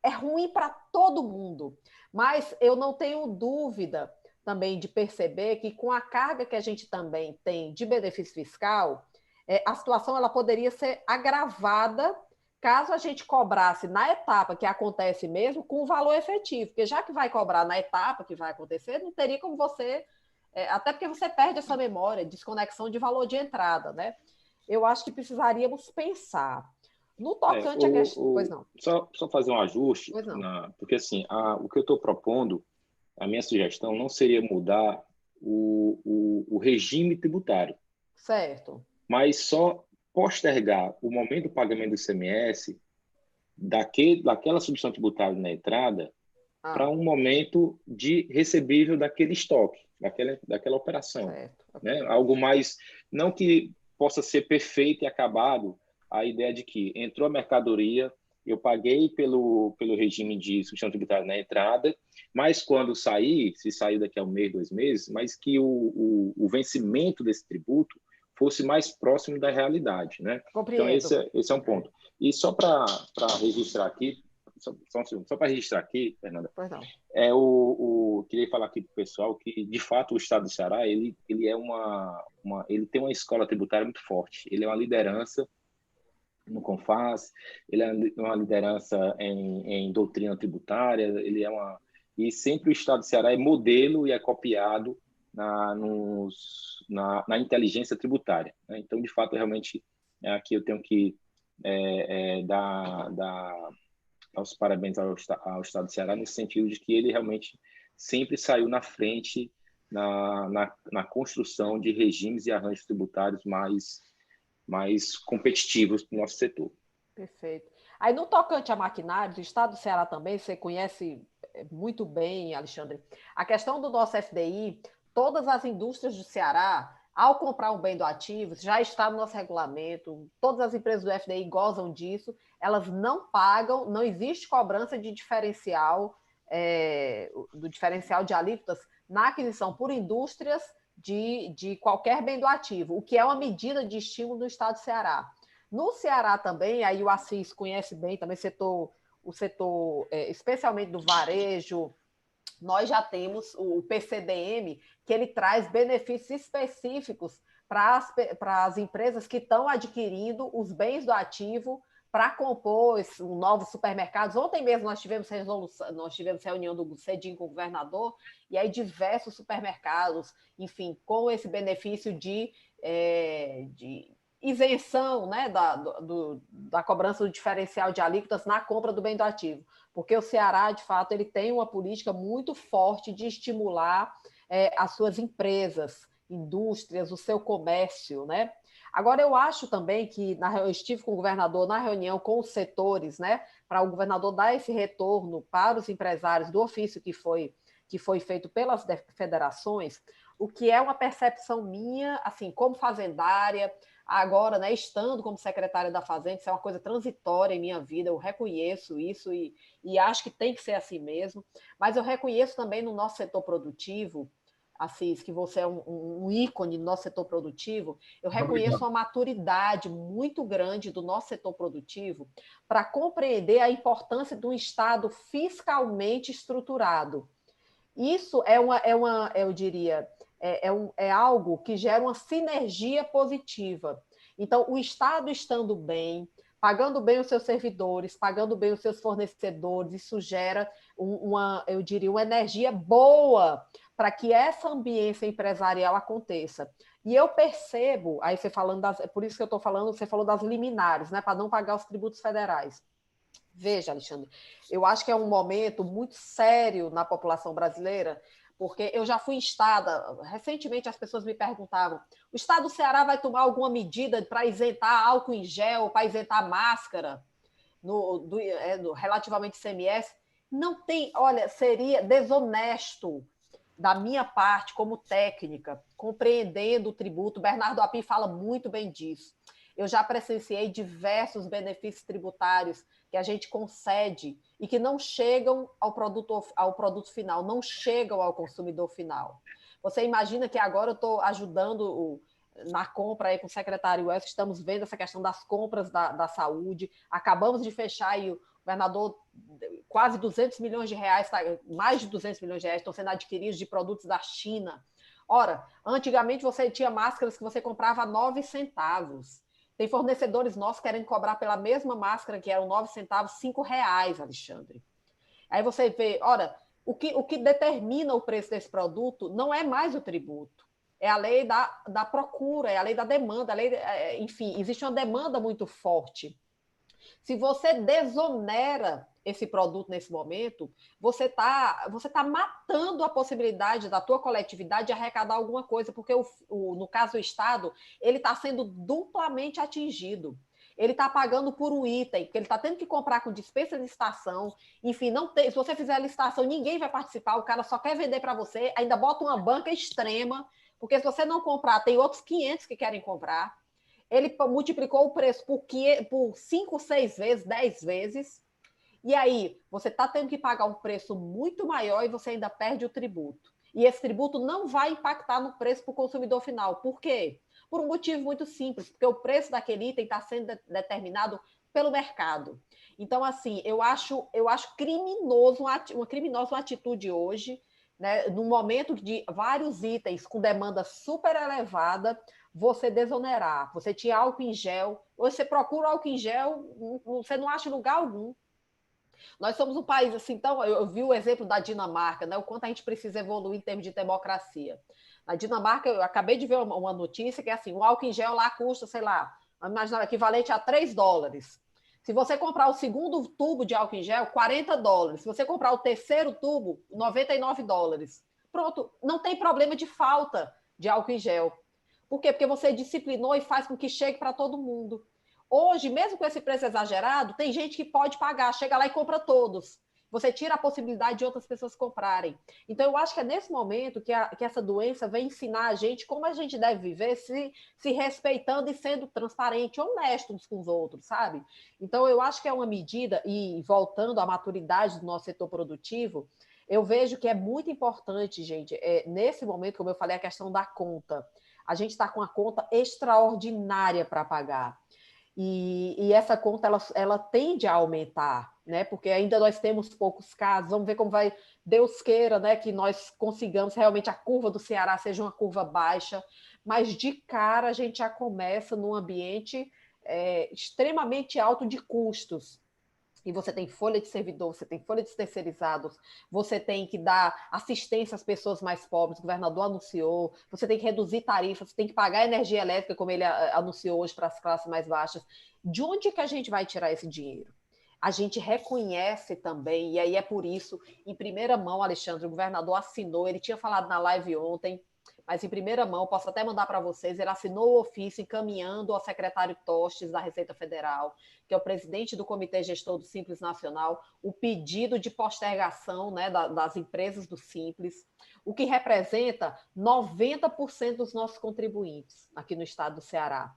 é ruim para todo mundo. Mas eu não tenho dúvida também de perceber que com a carga que a gente também tem de benefício fiscal, a situação ela poderia ser agravada caso a gente cobrasse na etapa que acontece mesmo com o valor efetivo, porque já que vai cobrar na etapa que vai acontecer, não teria como você, até porque você perde essa memória, desconexão de valor de entrada, né? Eu acho que precisaríamos pensar. No tocante à questão... Pois não. Só fazer um ajuste, porque assim, o que eu estou propondo, a minha sugestão não seria mudar o regime tributário. Certo. Mas só postergar o momento do pagamento do ICMS daquela substituição tributária na entrada para um momento de recebível daquele estoque, daquela operação. Certo. Né? Algo mais, não que possa ser perfeito e acabado, a ideia de que entrou a mercadoria, eu paguei pelo regime de substituição tributária na entrada, mas quando sair, se sair daqui a 1 mês, 2 meses, mas que o vencimento desse tributo fosse mais próximo da realidade, né? Compreendo. Então, esse é um ponto. E só para registrar aqui, só para registrar aqui, Fernanda, queria falar aqui para o pessoal que, de fato, o Estado do Ceará, ele tem uma escola tributária muito forte. Ele é uma liderança no CONFAS, ele é uma liderança em doutrina tributária, e sempre o Estado do Ceará é modelo e é copiado na inteligência tributária. Né? Então, de fato, realmente, aqui eu tenho que dar os parabéns ao Estado do Ceará, nesse sentido de que ele realmente sempre saiu na frente na construção de regimes e arranjos tributários mais competitivos para o nosso setor. Perfeito. Aí, no tocante a maquinários, o Estado do Ceará também, você conhece muito bem, Alexandre, a questão do nosso FDI, todas as indústrias do Ceará, ao comprar um bem do ativo, já está no nosso regulamento, todas as empresas do FDI gozam disso, elas não pagam, não existe cobrança de diferencial, do diferencial de alíquotas na aquisição por indústrias de qualquer bem do ativo, o que é uma medida de estímulo do Estado do Ceará. No Ceará também, aí o Assis conhece bem também o setor especialmente do varejo, nós já temos o PCDM, que ele traz benefícios específicos para as empresas que estão adquirindo os bens do ativo para compor novos supermercados. Ontem mesmo nós tivemos reunião do CEDIM com o governador, e aí diversos supermercados, enfim, com esse benefício de isenção, né, da cobrança do diferencial de alíquotas na compra do bem do ativo. Porque o Ceará, de fato, ele tem uma política muito forte de estimular as suas empresas, indústrias, o seu comércio, né? Agora, eu acho também que eu estive com o governador na reunião com os setores, né, para o governador dar esse retorno para os empresários do ofício que foi feito pelas federações, o que é uma percepção minha, assim, como fazendária, agora, né, estando como secretária da Fazenda, isso é uma coisa transitória em minha vida, eu reconheço isso e acho que tem que ser assim mesmo, mas eu reconheço também no nosso setor produtivo, Assis, que você é um ícone do nosso setor produtivo, eu reconheço uma maturidade muito grande do nosso setor produtivo para compreender a importância de um Estado fiscalmente estruturado. Isso eu diria, é algo que gera uma sinergia positiva. Então, o Estado estando bem, pagando bem os seus servidores, pagando bem os seus fornecedores, isso gera eu diria, uma energia boa para que essa ambiência empresarial aconteça. E eu percebo, aí você falando por isso que eu estou falando, você falou das liminares, né, para não pagar os tributos federais. Veja, Alexandre, eu acho que é um momento muito sério na população brasileira, porque eu já fui em estado, recentemente as pessoas me perguntavam, o estado do Ceará vai tomar alguma medida para isentar álcool em gel, para isentar máscara, relativamente ICMS? Não tem, olha, seria desonesto da minha parte, como técnica, compreendendo o tributo. Bernardo Api fala muito bem disso. Eu já presenciei diversos benefícios tributários que a gente concede e que não chegam ao produto final, não chegam ao consumidor final. Você imagina que agora eu estou ajudando na compra aí com o secretário Wells, estamos vendo essa questão das compras da saúde, acabamos de fechar aí o governador, quase 200 milhões de reais, mais de 200 milhões de reais estão sendo adquiridos de produtos da China. Ora, antigamente você tinha máscaras que você comprava a 9 centavos. Tem fornecedores nossos querendo cobrar pela mesma máscara que eram 9 centavos, R$5, Alexandre. Aí você vê, ora, o que determina o preço desse produto não é mais o tributo, é a lei da procura, é a lei da demanda, enfim, existe uma demanda muito forte. Se você desonera esse produto nesse momento, você tá matando a possibilidade da tua coletividade de arrecadar alguma coisa, porque no caso do Estado, ele está sendo duplamente atingido. Ele está pagando por um item, que ele está tendo que comprar com dispensa de licitação. Enfim, se você fizer a licitação, ninguém vai participar, o cara só quer vender para você, ainda bota uma banca extrema, porque se você não comprar, tem outros 500 que querem comprar. Ele multiplicou o preço por 5, 6 vezes, 10 vezes, e aí você está tendo que pagar um preço muito maior e você ainda perde o tributo. E esse tributo não vai impactar no preço para o consumidor final. Por quê? Por um motivo muito simples, porque o preço daquele item está sendo determinado pelo mercado. Então, assim, eu acho criminoso, uma criminosa atitude hoje, né, no momento de vários itens com demanda super elevada, você desonerar. Você tinha álcool em gel, você procura álcool em gel, você não acha em lugar algum. Nós somos um país assim, então, eu vi o exemplo da Dinamarca, né, o quanto a gente precisa evoluir em termos de democracia. Na Dinamarca, eu acabei de ver uma notícia que é assim, o álcool em gel lá custa, sei lá, imagina, equivalente a $3. Se você comprar o segundo tubo de álcool em gel, $40. Se você comprar o terceiro tubo, $99. Pronto, não tem problema de falta de álcool em gel. Por quê? Porque você disciplinou e faz com que chegue para todo mundo. Hoje, mesmo com esse preço exagerado, tem gente que pode pagar, chega lá e compra todos. Você tira a possibilidade de outras pessoas comprarem. Então, eu acho que é nesse momento que essa doença vem ensinar a gente como a gente deve viver se respeitando e sendo transparente, honesto uns com os outros, sabe? Então, eu acho que é uma medida, e voltando à maturidade do nosso setor produtivo, eu vejo que é muito importante, gente, nesse momento, como eu falei, a questão da conta. A gente está com uma conta extraordinária para pagar. E essa conta ela tende a aumentar, né? Porque ainda nós temos poucos casos. Vamos ver como vai, Deus queira, né? Que nós consigamos realmente a curva do Ceará seja uma curva baixa, mas de cara a gente já começa num ambiente extremamente alto de custos. E você tem folha de servidor, você tem folha de terceirizados, você tem que dar assistência às pessoas mais pobres, o governador anunciou, você tem que reduzir tarifas, você tem que pagar energia elétrica, como ele anunciou hoje para as classes mais baixas. De onde que a gente vai tirar esse dinheiro? A gente reconhece também, e aí é por isso, em primeira mão, Alexandre, o governador assinou, ele tinha falado na live ontem, mas em primeira mão, posso até mandar para vocês, ele assinou o ofício encaminhando ao secretário Tostes da Receita Federal, que é o presidente do Comitê Gestor do Simples Nacional, o pedido de postergação, né, das empresas do Simples, o que representa 90% dos nossos contribuintes aqui no estado do Ceará.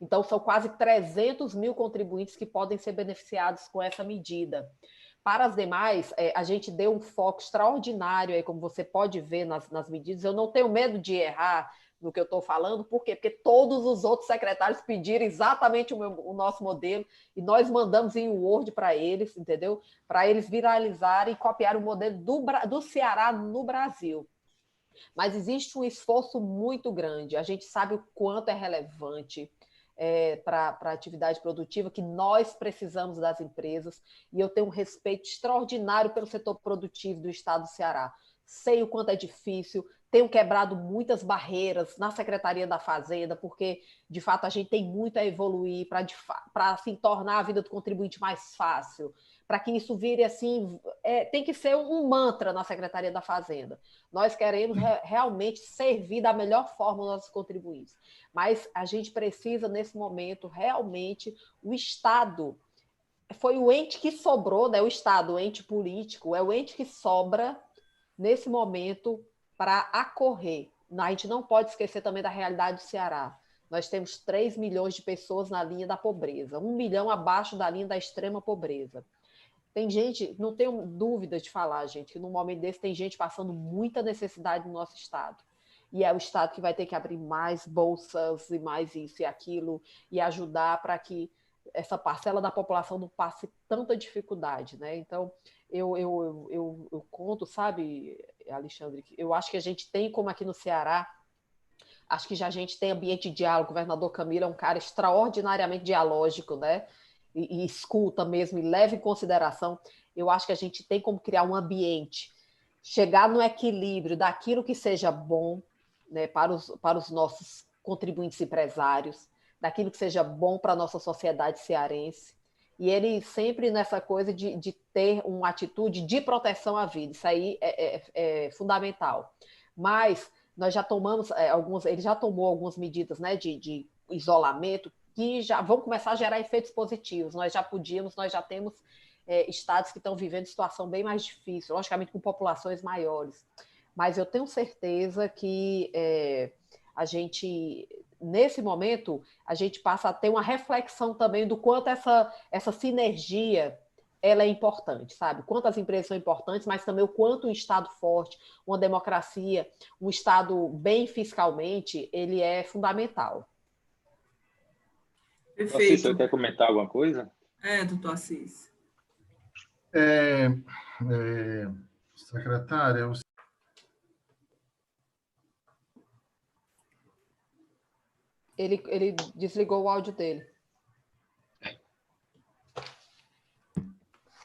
Então, são quase 300 mil contribuintes que podem ser beneficiados com essa medida. Para as demais, a gente deu um foco extraordinário, aí, como você pode ver nas medidas. Eu não tenho medo de errar no que eu estou falando, por quê? Porque todos os outros secretários pediram exatamente o nosso modelo e nós mandamos em Word para eles, entendeu? Para eles viralizarem e copiar o modelo do Ceará no Brasil. Mas existe um esforço muito grande, a gente sabe o quanto é relevante para a atividade produtiva, que nós precisamos das empresas, e eu tenho um respeito extraordinário pelo setor produtivo do estado do Ceará. Sei o quanto é difícil, tenho quebrado muitas barreiras na Secretaria da Fazenda, porque, de fato, a gente tem muito a evoluir para assim, tornar a vida do contribuinte mais fácil, para que isso vire assim, tem que ser um mantra na Secretaria da Fazenda. Nós queremos realmente servir da melhor forma os nossos contribuintes, mas a gente precisa, nesse momento, realmente, o Estado foi o ente que sobrou, né? O Estado, o ente político, é o ente que sobra nesse momento para acorrer. A gente não pode esquecer também da realidade do Ceará. Nós temos 3 milhões de pessoas na linha da pobreza, 1 milhão abaixo da linha da extrema pobreza. Tem gente, não tenho dúvida de falar, gente, que num momento desse tem gente passando muita necessidade no nosso estado. E é o estado que vai ter que abrir mais bolsas e mais isso e aquilo e ajudar para que essa parcela da população não passe tanta dificuldade, né? Então, eu conto, sabe, Alexandre, eu acho que a gente tem, como aqui no Ceará, acho que já a gente tem ambiente de diálogo. O governador Camilo é um cara extraordinariamente dialógico, né? E escuta mesmo, e leva em consideração. Eu acho que a gente tem como criar um ambiente, chegar no equilíbrio daquilo que seja bom, né, para os nossos contribuintes empresários, daquilo que seja bom para a nossa sociedade cearense. E ele sempre nessa coisa de ter uma atitude de proteção à vida. Isso aí é fundamental. Mas nós já tomamos ele já tomou algumas medidas, né, de isolamento que já vão começar a gerar efeitos positivos. Nós já temos estados que estão vivendo situação bem mais difícil, logicamente com populações maiores. Mas eu tenho certeza que a gente, nesse momento, a gente passa a ter uma reflexão também do quanto essa sinergia ela é importante, sabe? Quanto as empresas são importantes, mas também o quanto um Estado forte, uma democracia, um Estado bem fiscalmente, ele é fundamental. Perfeito. Assis, você quer comentar alguma coisa? Doutor Assis. Secretária, ele desligou o áudio dele.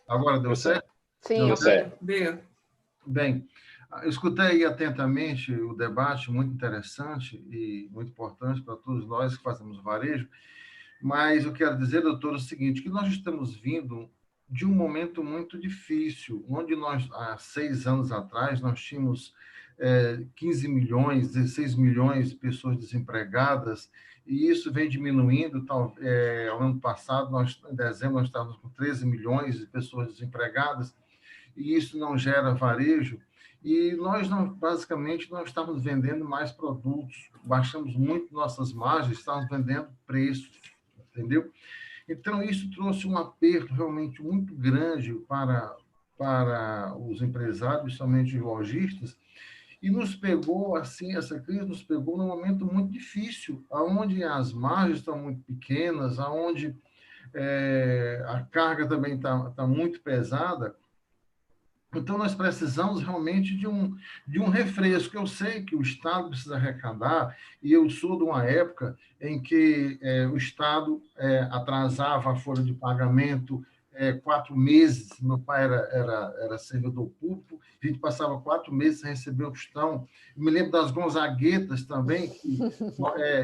Agora deu certo? Sim, deu certo. Bem, eu escutei atentamente o debate, muito interessante e muito importante para todos nós que fazemos varejo, mas eu quero dizer, doutor, o seguinte, que nós estamos vindo de um momento muito difícil, onde nós, há 6 anos atrás, nós tínhamos 15 milhões, 16 milhões de pessoas desempregadas, e isso vem diminuindo. Ao ano passado, em dezembro, nós estávamos com 13 milhões de pessoas desempregadas, e isso não gera varejo, e nós basicamente não estamos vendendo mais produtos, baixamos muito nossas margens, estamos vendendo preços, entendeu? Então, isso trouxe um aperto realmente muito grande para os empresários, principalmente os lojistas, e nos pegou, assim, essa crise nos pegou num momento muito difícil, onde as margens estão muito pequenas, onde a carga também está muito pesada. Então, nós precisamos realmente de um refresco. Eu sei que o Estado precisa arrecadar, e eu sou de uma época em que o Estado atrasava a folha de pagamento 4 meses. Meu pai era servidor público, a gente passava 4 meses sem receber o tostão. Eu me lembro das gonzaguetas também, que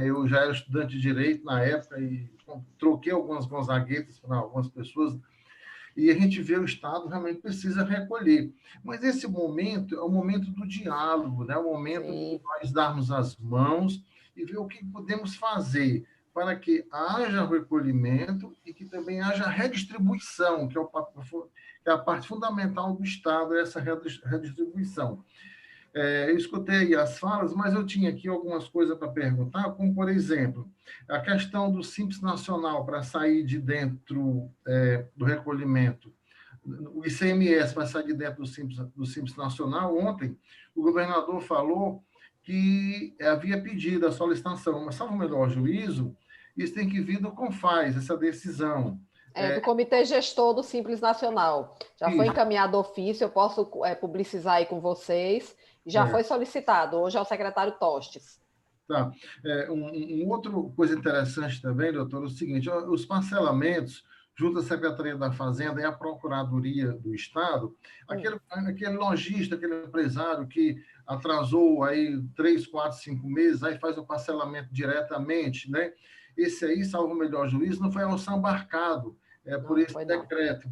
eu já era estudante de Direito na época e troquei algumas gonzaguetas para algumas pessoas, e a gente vê o Estado realmente precisa recolher. Mas esse momento é o momento do diálogo, né? O momento de nós darmos as mãos e ver o que podemos fazer para que haja recolhimento e que também haja redistribuição, que é a parte fundamental do Estado, essa redistribuição. Eu escutei as falas, mas eu tinha aqui algumas coisas para perguntar, como, por exemplo, a questão do Simples Nacional para sair de dentro do recolhimento. O ICMS vai sair de dentro do Simples Nacional. Ontem, o governador falou que havia pedido a solicitação, mas, salvo o melhor juízo, isso tem que vir do CONFAZ, essa decisão. Do Comitê Gestor do Simples Nacional. Já foi encaminhado ofício, eu posso publicizar aí com vocês. Já foi solicitado, hoje é o secretário Tostes. Tá. Outra coisa interessante também, doutor, é o seguinte: os parcelamentos junto à Secretaria da Fazenda e à Procuradoria do Estado, aquele lojista, aquele empresário que atrasou aí 3, 4, 5 meses, aí faz o parcelamento diretamente, né? Esse aí, salvo o melhor juízo, não foi alçambarcado por esse decreto.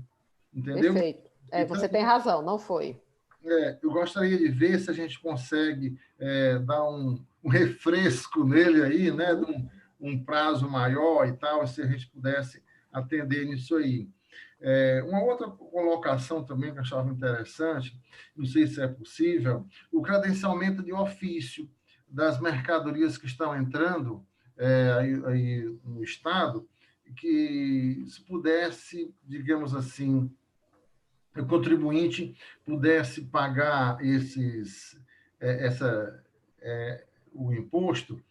entendeu? Perfeito. Então, você tem razão, não foi. Eu gostaria de ver se a gente consegue dar um refresco nele aí, né, de um prazo maior e tal, se a gente pudesse atender nisso aí. Uma outra colocação também que eu achava interessante, não sei se é possível, o credenciamento de ofício das mercadorias que estão entrando aí no Estado, que se pudesse, digamos assim, o contribuinte pudesse pagar o imposto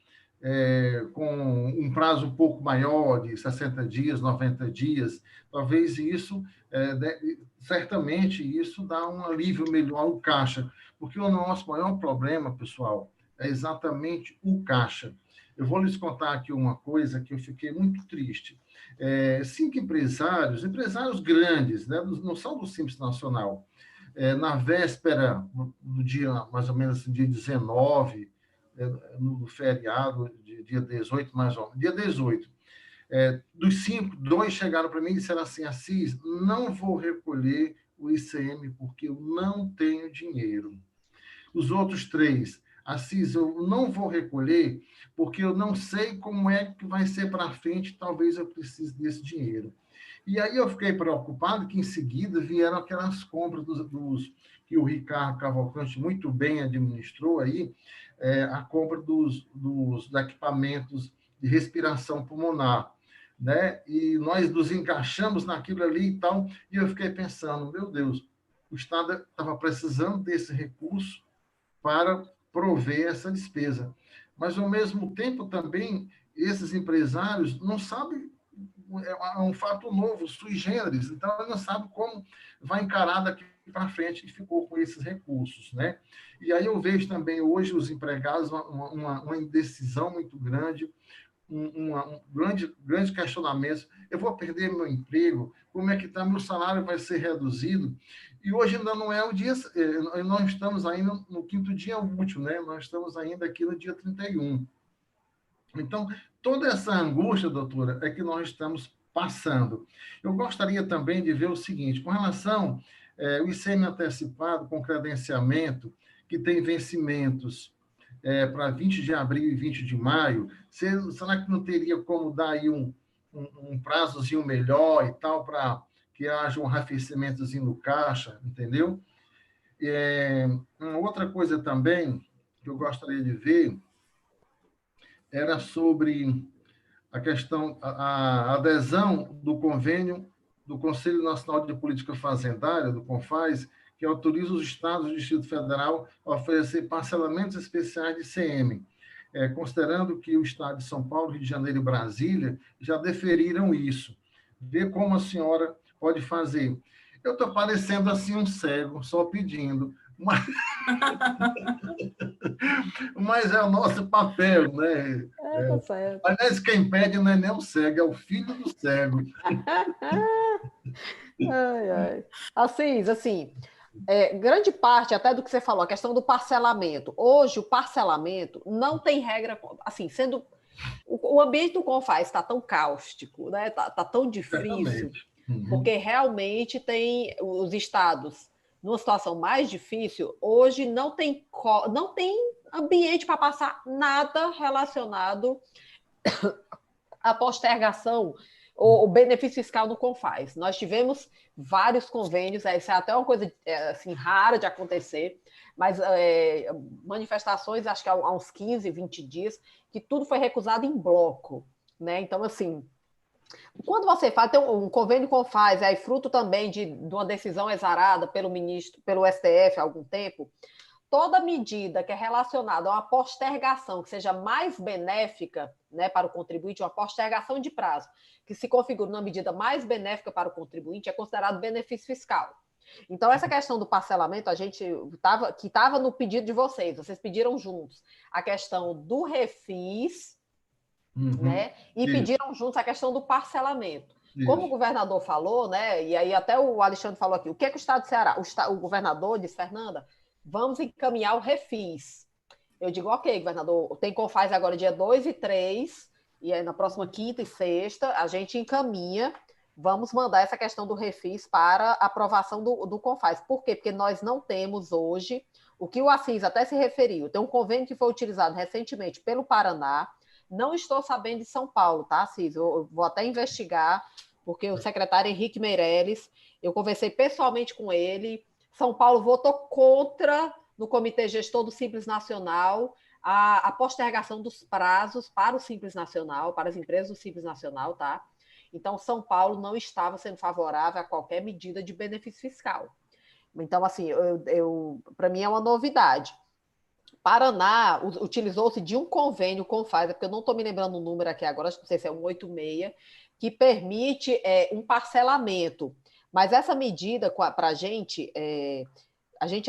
com um prazo um pouco maior, de 60 dias, 90 dias, talvez isso, certamente, isso dá um alívio melhor ao caixa, porque o nosso maior problema, pessoal, é exatamente o caixa. Eu vou lhes contar aqui uma coisa que eu fiquei muito triste. 5 empresários grandes, né, não são do Simples Nacional, na véspera do dia, mais ou menos, dia 19, no feriado, de dia 18, mais ou menos, dia 18. Dos 5, 2 chegaram para mim e disseram assim, Assis, não vou recolher o ICM porque eu não tenho dinheiro. Os outros 3, Assis, eu não vou recolher porque eu não sei como é que vai ser para frente, talvez eu precise desse dinheiro. E aí eu fiquei preocupado que, em seguida, vieram aquelas compras que o Ricardo Cavalcante muito bem administrou aí, a compra dos equipamentos de respiração pulmonar, né? E nós nos encaixamos naquilo ali e tal, e eu fiquei pensando, meu Deus, o Estado estava precisando desse recurso para prover essa despesa. Mas, ao mesmo tempo, também, esses empresários não sabem, é um fato novo, sui generis, então não sabe como vai encarar daqui para frente e ficou com esses recursos, né? E aí eu vejo também hoje os empregados uma indecisão muito grande, um grande questionamento. Eu vou perder meu emprego? Como é que está? Meu salário vai ser reduzido? E hoje ainda não é o dia... Nós estamos ainda no 5º dia útil, né? Nós estamos ainda aqui no dia 31. Então, toda essa angústia, doutora, é que nós estamos passando. Eu gostaria também de ver o seguinte, com relação ao ICM antecipado com credenciamento, que tem vencimentos para 20 de abril e 20 de maio, será que não teria como dar aí um prazozinho melhor e tal, para que haja um arrefecimentozinho no caixa, entendeu? Uma outra coisa também que eu gostaria de ver era sobre a questão, a adesão do convênio do Conselho Nacional de Política Fazendária, do CONFAS, que autoriza os estados do Distrito Federal a oferecer parcelamentos especiais de ICM, considerando que o estado de São Paulo, Rio de Janeiro e Brasília já deferiram isso. Vê como a senhora pode fazer. Eu estou parecendo assim um cego, só pedindo, mas é o nosso papel, né? Tá certo. Aliás, quem pede não é nem o cego, é o filho do cego. Ai, ai. Assis, assim, grande parte até do que você falou, a questão do parcelamento. Hoje, o parcelamento não tem regra, assim, sendo... O ambiente do CONFAS está tão cáustico, né? Tá tão difícil, porque realmente tem os estados numa situação mais difícil. Hoje não tem ambiente para passar nada relacionado à postergação ou benefício fiscal no CONFAS. Nós tivemos vários convênios, isso é até uma coisa assim, rara de acontecer, mas manifestações, acho que há uns 15, 20 dias, que tudo foi recusado em bloco, né? Então, assim, quando você faz, tem um convênio CONFAS, aí fruto também de uma decisão exarada pelo STF há algum tempo, toda medida que é relacionada a uma postergação que seja mais benéfica, né, para o contribuinte, uma postergação de prazo, que se configura uma medida mais benéfica para o contribuinte, é considerado benefício fiscal. Então, essa questão do parcelamento, a gente estava no pedido de vocês pediram juntos a questão do refis, né, e pediram juntos a questão do parcelamento. Isso. Como o governador falou, né, e aí até o Alexandre falou aqui, o que é que o Estado do Ceará, o governador disse, Fernanda, vamos encaminhar o refis. Eu digo, ok, governador, tem CONFAS agora dia 2 e 3, e aí na próxima quinta e sexta a gente encaminha vamos mandar essa questão do refis para aprovação do CONFAS. Por quê? Porque nós não temos hoje, o que o Assis até se referiu, tem um convênio que foi utilizado recentemente pelo Paraná, não estou sabendo de São Paulo, tá, Assis? Eu vou até investigar, porque o secretário Henrique Meirelles, eu conversei pessoalmente com ele, São Paulo votou contra, no Comitê Gestor do Simples Nacional, a postergação dos prazos para o Simples Nacional, para as empresas do Simples Nacional, tá? Então, São Paulo não estava sendo favorável a qualquer medida de benefício fiscal. Então, assim, para mim é uma novidade. Paraná utilizou-se de um convênio com o Pfizer, porque eu não estou me lembrando o número aqui agora, não sei se é 186, que permite um parcelamento. Mas essa medida para a gente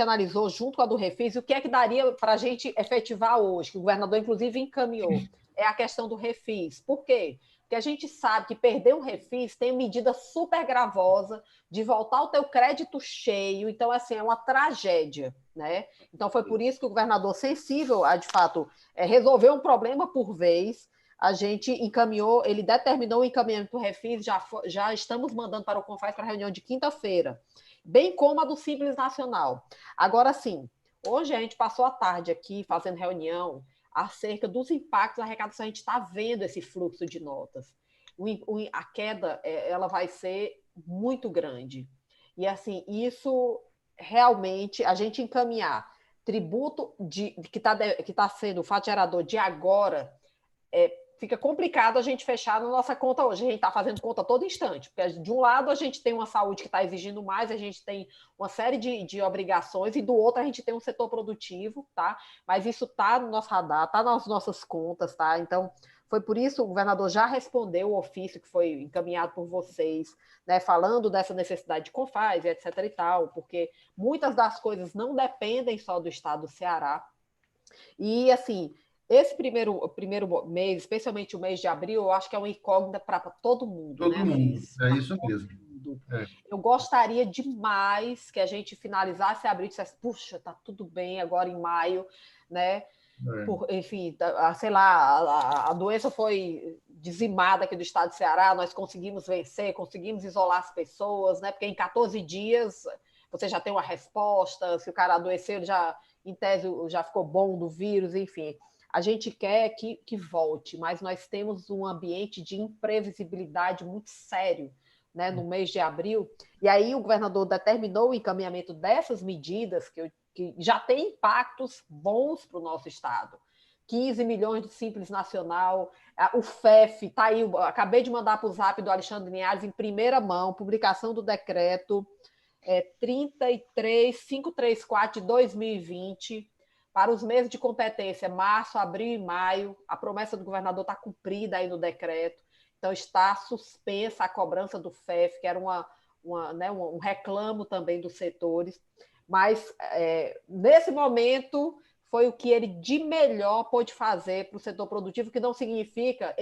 analisou junto com a do Refis, o que é que daria para a gente efetivar hoje, que o governador, inclusive, encaminhou, é a questão do Refis. Por quê? Porque a gente sabe que perder um refis tem medida super gravosa de voltar o teu crédito cheio, então, assim, é uma tragédia, né? Então, foi por isso que o governador, sensível a, de fato, resolver um problema por vez, a gente encaminhou, ele determinou o encaminhamento do refis, já estamos mandando para o CONFAS para a reunião de quinta-feira, bem como a do Simples Nacional. Agora, sim, hoje a gente passou a tarde aqui fazendo reunião acerca dos impactos da arrecadação, a gente está vendo esse fluxo de notas. A queda ela vai ser muito grande. E, assim, isso realmente, a gente encaminhar tributo que tá sendo o fato gerador de agora, fica complicado a gente fechar na nossa conta hoje. A gente está fazendo conta todo instante, porque de um lado a gente tem uma saúde que está exigindo mais, a gente tem uma série de obrigações, e do outro a gente tem um setor produtivo, tá? Mas isso está no nosso radar, está nas nossas contas, tá? Então, foi por isso que o governador já respondeu o ofício que foi encaminhado por vocês, né, falando dessa necessidade de CONFAS, etc. e tal, porque muitas das coisas não dependem só do estado do Ceará. E, assim, esse primeiro mês, especialmente o mês de abril, eu acho que é uma incógnita para todo mundo. Todo mundo, é isso mesmo. Eu gostaria demais que a gente finalizasse abril e dissesse, puxa, tá tudo bem agora em maio, né? Enfim, sei lá, a doença foi dizimada aqui do estado de Ceará, nós conseguimos vencer, conseguimos isolar as pessoas, né? Porque em 14 dias você já tem uma resposta, se o cara adoeceu, ele já, em tese, já ficou bom do vírus, enfim. A gente quer que volte, mas nós temos um ambiente de imprevisibilidade muito sério, né, no mês de abril. E aí o governador determinou o encaminhamento dessas medidas que já tem impactos bons para o nosso estado. 15 milhões de Simples Nacional, o FEF, está aí, acabei de mandar para o zap do Alexandre Linhares em primeira mão, publicação do decreto 33534 de 2020, para os meses de competência, março, abril e maio, a promessa do governador está cumprida aí no decreto, então está suspensa a cobrança do FEF, que era um reclamo também dos setores, mas nesse momento foi o que ele de melhor pôde fazer para o setor produtivo, que não significa,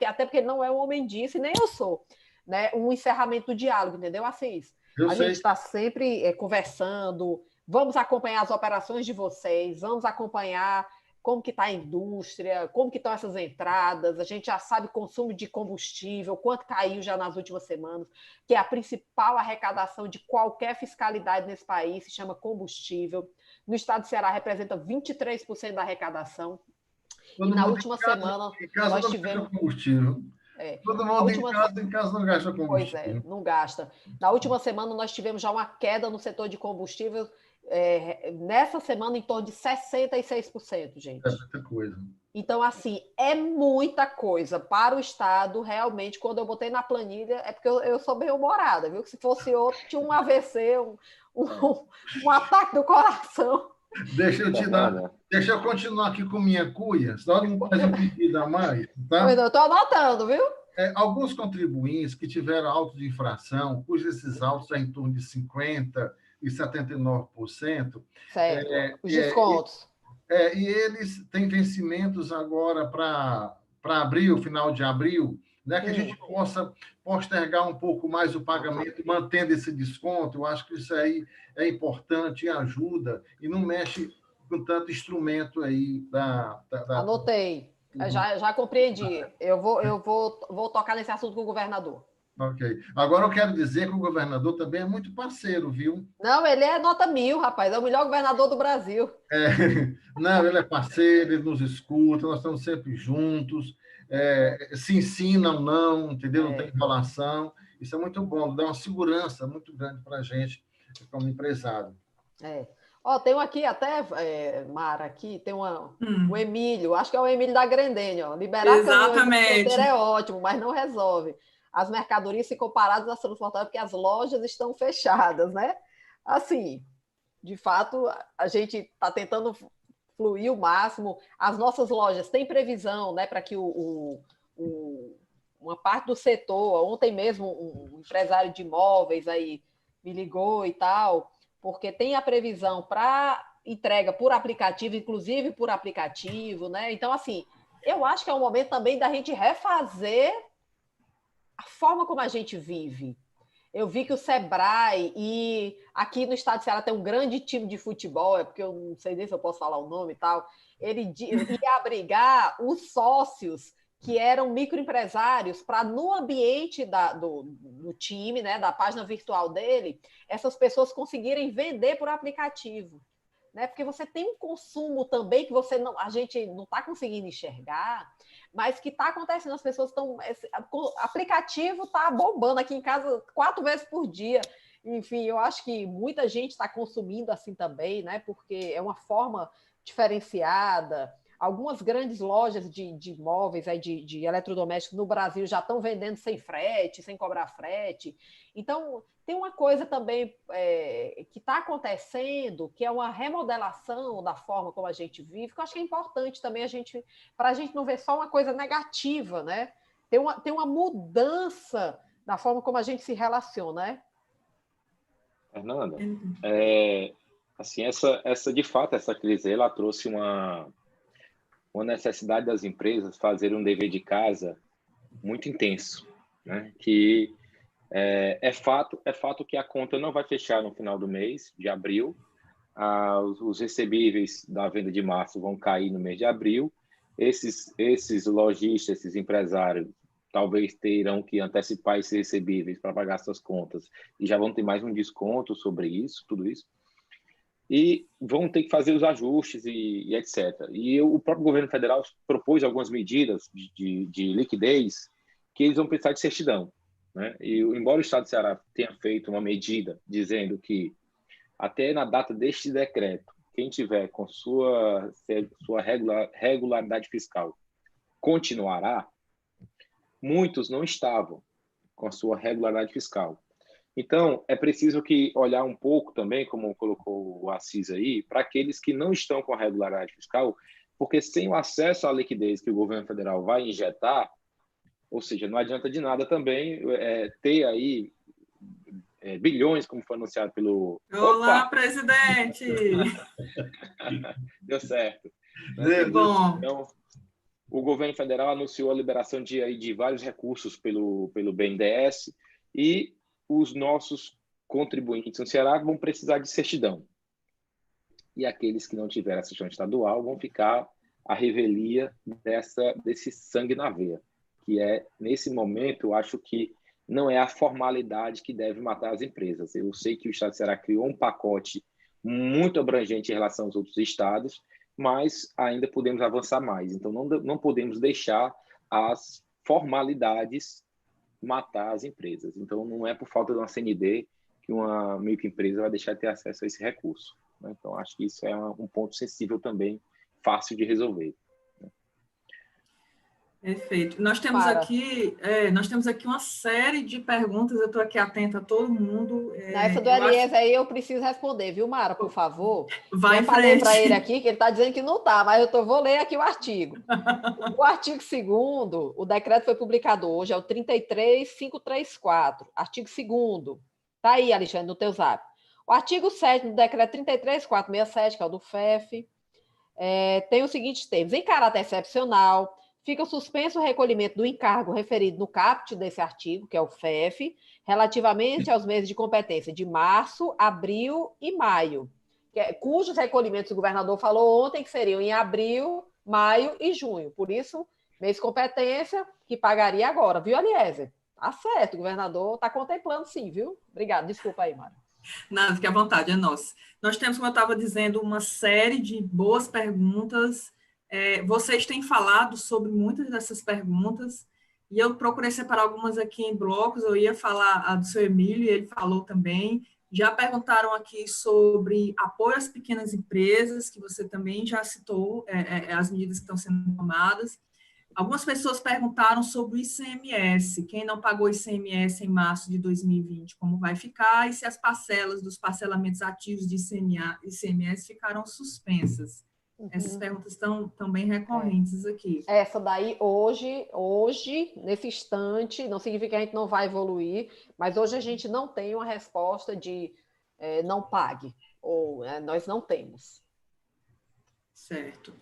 até porque ele não é um homem disso, e nem eu sou, né, um encerramento do diálogo, entendeu, Assis? A gente está sempre conversando, vamos acompanhar as operações de vocês, vamos acompanhar como que está a indústria, como que estão essas entradas, a gente já sabe o consumo de combustível, quanto caiu já nas últimas semanas, que é a principal arrecadação de qualquer fiscalidade nesse país, se chama combustível. No estado de Ceará representa 23% da arrecadação. E na última semana nós tivemos... combustível. Todo mundo em casa não gasta combustível. Pois é, não gasta. Na última semana nós tivemos já uma queda no setor de combustível, nessa semana em torno de 66%, gente. É muita coisa. Então, assim, é muita coisa para o Estado, realmente. Quando eu botei na planilha, é porque eu sou bem humorada, viu? Que se fosse outro, tinha um AVC, um ataque do coração. Deixa eu continuar aqui com minha cuia, senão não faz um pedido a mais, tá? Eu estou anotando, viu? Alguns contribuintes que tiveram autos de infração, cujos esses autos são em torno de 50% e 79%. Certo, os descontos. E eles têm vencimentos agora para abril, final de abril, né, que a gente possa postergar um pouco mais o pagamento, mantendo esse desconto. Eu acho que isso aí é importante e ajuda, e não mexe com tanto instrumento aí Anotei. Já compreendi. Eu vou tocar nesse assunto com o governador. Ok. Agora eu quero dizer que o governador também é muito parceiro, viu? Não, ele é nota 1000, rapaz. É o melhor governador do Brasil. Não, ele é parceiro, ele nos escuta, nós estamos sempre juntos, se ensinam, não, entendeu? Não tem enrolação. Isso é muito bom, dá uma segurança muito grande para a gente, como empresário. Ó, tem um aqui até, Mara, aqui tem o Emílio, acho que é o Emílio da Grendene, ó. Liberar caminhões na fronteira é ótimo, mas não resolve. As mercadorias ficam paradas nas transportadoras porque as lojas estão fechadas, né? Assim, de fato, a gente está tentando fluir o máximo. As nossas lojas têm previsão, né, para que uma parte do setor, ontem mesmo um empresário de imóveis aí me ligou e tal, porque tem a previsão para entrega por aplicativo, inclusive por aplicativo, né? Então, assim, eu acho que é um momento também da gente refazer a forma como a gente vive. Eu vi que o Sebrae e aqui no estado de Ceará tem um grande time de futebol, é porque eu não sei nem se eu posso falar o nome e tal, ele ia abrigar os sócios que eram microempresários para, no ambiente do time, né, da página virtual dele, essas pessoas conseguirem vender por aplicativo. Né? Porque você tem um consumo também que a gente não está conseguindo enxergar, mas que está acontecendo, as pessoas estão... O aplicativo está bombando aqui em casa 4 vezes por dia. Enfim, eu acho que muita gente está consumindo assim também, né? Porque é uma forma diferenciada. Algumas grandes lojas de imóveis, de eletrodomésticos no Brasil já estão vendendo sem frete, sem cobrar frete. Então, tem uma coisa também que está acontecendo, que é uma remodelação da forma como a gente vive, que eu acho que é importante também para a gente não ver só uma coisa negativa, né? Tem uma mudança na forma como a gente se relaciona, né? Fernanda, assim, de fato, essa crise, ela trouxe uma necessidade das empresas fazerem um dever de casa muito intenso, né? Que é fato que a conta não vai fechar no final do mês de abril, os recebíveis da venda de março vão cair no mês de abril, esses lojistas, esses empresários, talvez terão que antecipar esses recebíveis para pagar suas contas e já vão ter mais um desconto sobre isso, tudo isso, e vão ter que fazer os ajustes e etc. E o próprio governo federal propôs algumas medidas de liquidez que eles vão precisar de certidão, né? E embora o Estado de Ceará tenha feito uma medida dizendo que até na data deste decreto, quem tiver com sua regularidade fiscal continuará, muitos não estavam com a sua regularidade fiscal. Então, é preciso que olhar um pouco também, como colocou o Assis aí, para aqueles que não estão com a regularidade fiscal, porque sem o acesso à liquidez que o governo federal vai injetar, ou seja, não adianta de nada também ter aí bilhões, como foi anunciado pelo... Olá, Opa! Presidente! Deu certo. Que bom! Então, o governo federal anunciou a liberação de vários recursos pelo BNDES e os nossos contribuintes no Ceará vão precisar de certidão. E aqueles que não tiverem a certidão estadual vão ficar à revelia desse sangue na veia, que nesse momento, eu acho que não é a formalidade que deve matar as empresas. Eu sei que o Estado de Ceará criou um pacote muito abrangente em relação aos outros estados, mas ainda podemos avançar mais. Então, não podemos deixar as formalidades matar as empresas. Então, não é por falta de uma CND que uma microempresa vai deixar de ter acesso a esse recurso, né? Então, acho que isso é um ponto sensível também, fácil de resolver. Perfeito. Nós temos aqui uma série de perguntas, eu estou aqui atenta a todo mundo. Essa do Eliezer aí eu preciso responder, viu, Mara, por favor? Vai em frente. Eu falei para ele aqui que ele está dizendo que não está, mas vou ler aqui o artigo. O artigo 2º, o decreto foi publicado hoje, é o 33534, artigo 2º. Está aí, Alexandre, no teu zap. O artigo 7º do decreto 33467, que é o do FEF, tem os seguintes termos: em caráter excepcional, fica suspenso o recolhimento do encargo referido no caput desse artigo, que é o FEF, relativamente aos meses de competência de março, abril e maio, cujos recolhimentos o governador falou ontem que seriam em abril, maio e junho. Por isso, mês de competência que pagaria agora, viu, Eliezer? Tá certo, o governador está contemplando sim, viu? Obrigada, desculpa aí, Mara. Nada, fique à vontade, é nosso. Nós temos, como eu estava dizendo, uma série de boas perguntas. Vocês têm falado sobre muitas dessas perguntas, e eu procurei separar algumas aqui em blocos. Eu ia falar a do seu Emílio, e ele falou também. Já perguntaram aqui sobre apoio às pequenas empresas, que você também já citou, as medidas que estão sendo tomadas. Algumas pessoas perguntaram sobre o ICMS, quem não pagou ICMS em março de 2020, como vai ficar, e se as parcelas dos parcelamentos ativos de ICMS ficaram suspensas. Essas perguntas estão bem recorrentes aqui. Essa daí, hoje, nesse instante, não significa que a gente não vai evoluir, mas hoje a gente não tem uma resposta de não pague, ou nós não temos. Certo.